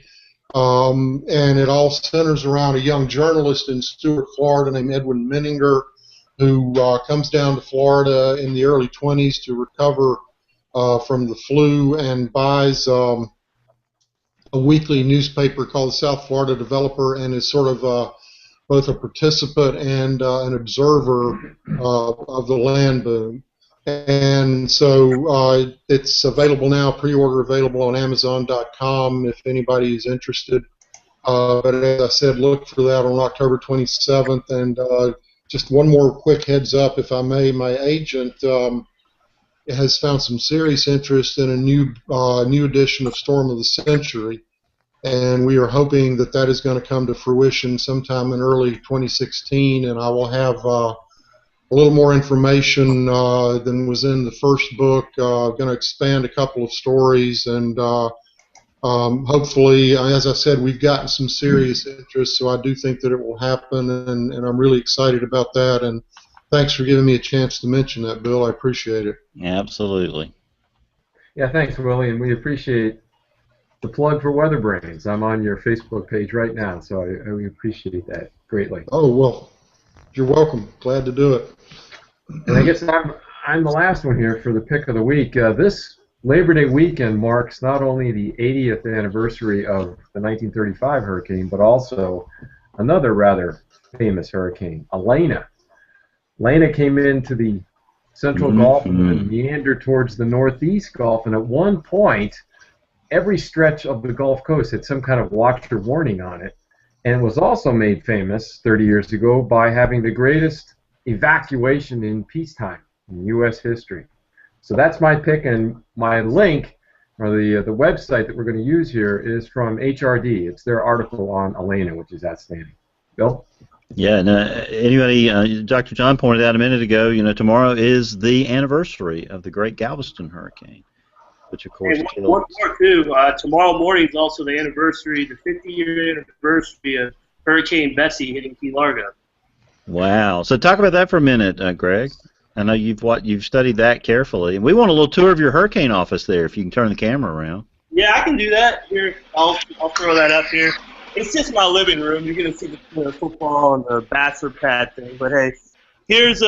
And it all centers around a young journalist in Stuart, Florida named Edwin Menninger, who comes down to Florida in the early 20s to recover from the flu and buys a weekly newspaper called the South Florida Developer and is sort of both a participant and an observer of the land boom. And so it's available now, pre-order available on Amazon.com if anybody is interested. But as I said, look for that on October 27th. And just one more quick heads up, if I may. My agent has found some serious interest in a new edition of Storm of the Century, and we are hoping that that is going to come to fruition sometime in early 2016, and I will have a little more information than was in the first book. Going to expand a couple of stories, and hopefully, as I said, we've gotten some serious interest, so I do think that it will happen, and I'm really excited about that. And thanks for giving me a chance to mention that, Bill. I appreciate it. Absolutely. Yeah, thanks, Willie, and we appreciate the plug for WeatherBrains. I'm on your Facebook page right now, so I appreciate that greatly. Oh, well, you're welcome. Glad to do it. And I guess I'm the last one here for the pick of the week. This Labor Day weekend marks not only the 80th anniversary of the 1935 hurricane, but also another rather famous hurricane, Elena. Elena came into the Central Gulf and then meandered towards the Northeast Gulf, and at one point, every stretch of the Gulf Coast had some kind of watch or warning on it, and was also made famous 30 years ago by having the greatest evacuation in peacetime in U.S. history. So that's my pick, and my link, or the website that we're going to use here, is from HRD. It's their article on Elena, which is outstanding. Bill? Yeah, and anybody, Dr. John pointed out a minute ago, tomorrow is the anniversary of the Great Galveston Hurricane, which of course. And one more too. Tomorrow morning is also the anniversary, the 50-year anniversary of Hurricane Bessie hitting Key Largo. Wow. So talk about that for a minute, Greg. I know you've studied that carefully, and we want a little tour of your hurricane office there. If you can turn the camera around. Yeah, I can do that. Here, I'll throw that up here. It's just my living room. You're gonna see the football and the bachelor pad thing. But hey, here's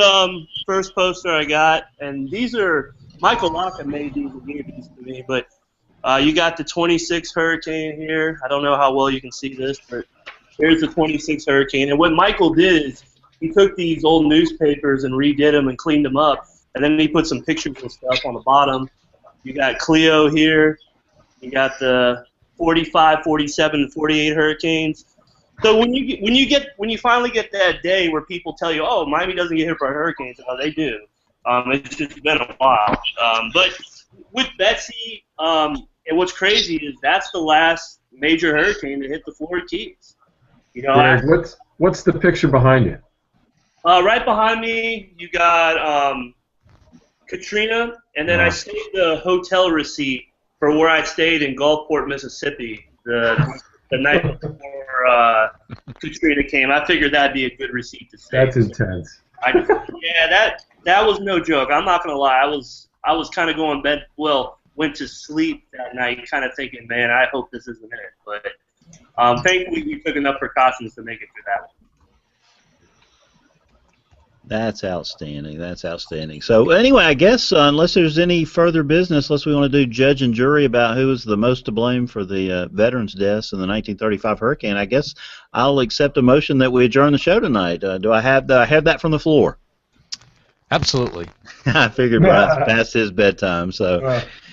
first poster I got, and these are Michael Locke made these and gave these to me. But you got the 26 Hurricane here. I don't know how well you can see this, but here's the 26 Hurricane. And what Michael did is he took these old newspapers and redid them and cleaned them up, and then he put some pictures and stuff on the bottom. You got Cleo here. You got the 45, 47, and 48 hurricanes. So when you finally get that day where people tell you, oh, Miami doesn't get hit by hurricanes, oh, they do. It's just been a while. But with Betsy, and what's crazy is that's the last major hurricane to hit the Florida Keys. You know, Greg, what's the picture behind you? Right behind me, you got Katrina, and then I saved the hotel receipt for where I stayed in Gulfport, Mississippi, the night before Katrina came. I figured that'd be a good receipt to save. That's intense. Yeah, that was no joke. I'm not gonna lie. I was kind of going bed. Well, went to sleep that night, kind of thinking, man, I hope this isn't it. But thankfully, we took enough precautions to make it through that one. That's outstanding. That's outstanding. So anyway, I guess unless there's any further business, unless we want to do judge and jury about who was the most to blame for the veterans' deaths in the 1935 hurricane, I guess I'll accept a motion that we adjourn the show tonight. Do I have that from the floor? Absolutely. I figured Brian's past his bedtime, so.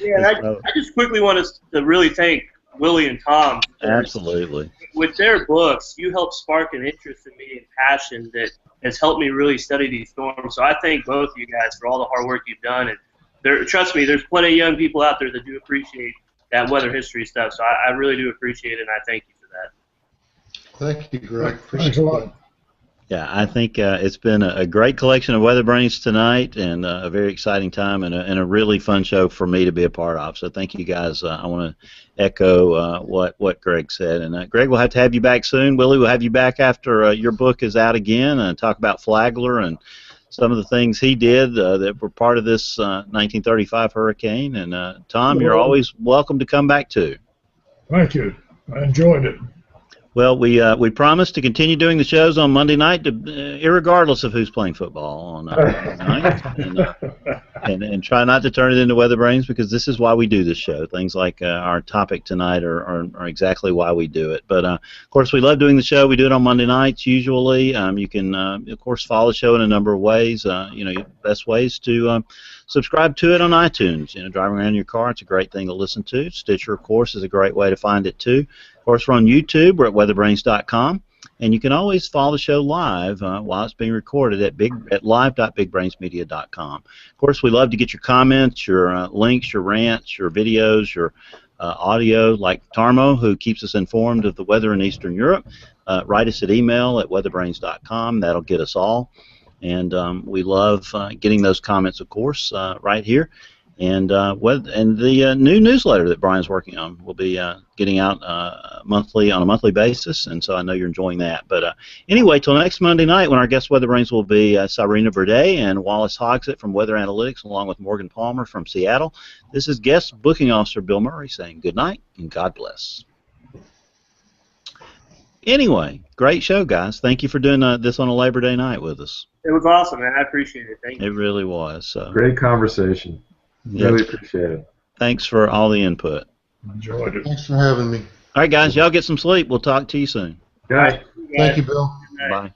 Yeah, I just quickly want to really thank Willie and Tom. Absolutely. With their books, you helped spark an interest in me and passion that has helped me really study these storms. So I thank both of you guys for all the hard work you've done. And trust me, there's plenty of young people out there that do appreciate that weather history stuff. So I really do appreciate it, and I thank you for that. Thank you, Greg. Thanks a lot. Yeah, I think it's been a great collection of WeatherBrains tonight, and a very exciting time, and a really fun show for me to be a part of. So thank you guys. I want to echo what Greg said, and Greg, we'll have to have you back soon. Willie, we'll have you back after your book is out again, and talk about Flagler and some of the things he did that were part of this 1935 hurricane. And Tom, you're always welcome to come back too. Thank you. I enjoyed it. Well, we promised to continue doing the shows on Monday night, irregardless of who's playing football on Monday night, and try not to turn it into WeatherBrains, because this is why we do this show. Things like our topic tonight are exactly why we do it. But of course, we love doing the show. We do it on Monday nights usually. You can of course follow the show in a number of ways. Best ways to subscribe to it on iTunes. Driving around in your car, it's a great thing to listen to. Stitcher, of course, is a great way to find it too. Of course, we're on YouTube. We're at weatherbrains.com, and you can always follow the show live while it's being recorded at live.bigbrainsmedia.com. Of course, we love to get your comments, your links, your rants, your videos, your audio, like Tarmo, who keeps us informed of the weather in Eastern Europe. Write us at email at weatherbrains.com. That'll get us all. And we love getting those comments, of course, right here. And the new newsletter that Brian's working on will be getting out on a monthly basis, and so I know you're enjoying that. But anyway, till next Monday night, when our guest WeatherBrains will be Cyrena Verde and Wallace Hogsett from Weather Analytics, along with Morgan Palmer from Seattle. This is guest booking officer Bill Murray saying good night and God bless. Anyway, great show, guys. Thank you for doing this on a Labor Day night with us. It was awesome, man. I appreciate it. Thank you. It really was. So. Great conversation. Really appreciate it. Thanks for all the input. Enjoyed it. Thanks for having me. All right, guys, y'all get some sleep. We'll talk to you soon. Good night. Thank you, Bill. Bye.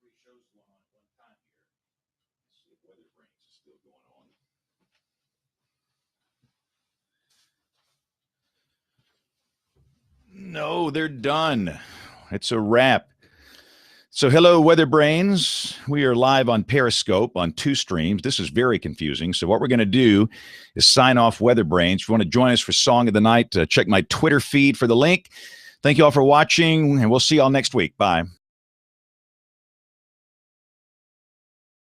three shows going on at one time here. Let's see if WeatherBrains is still going on. No, they're done. It's a wrap. So hello, WeatherBrains. We are live on Periscope on 2 streams. This is very confusing. So what we're going to do is sign off WeatherBrains. If you want to join us for Song of the Night, check my Twitter feed for the link. Thank you all for watching, and we'll see you all next week. Bye.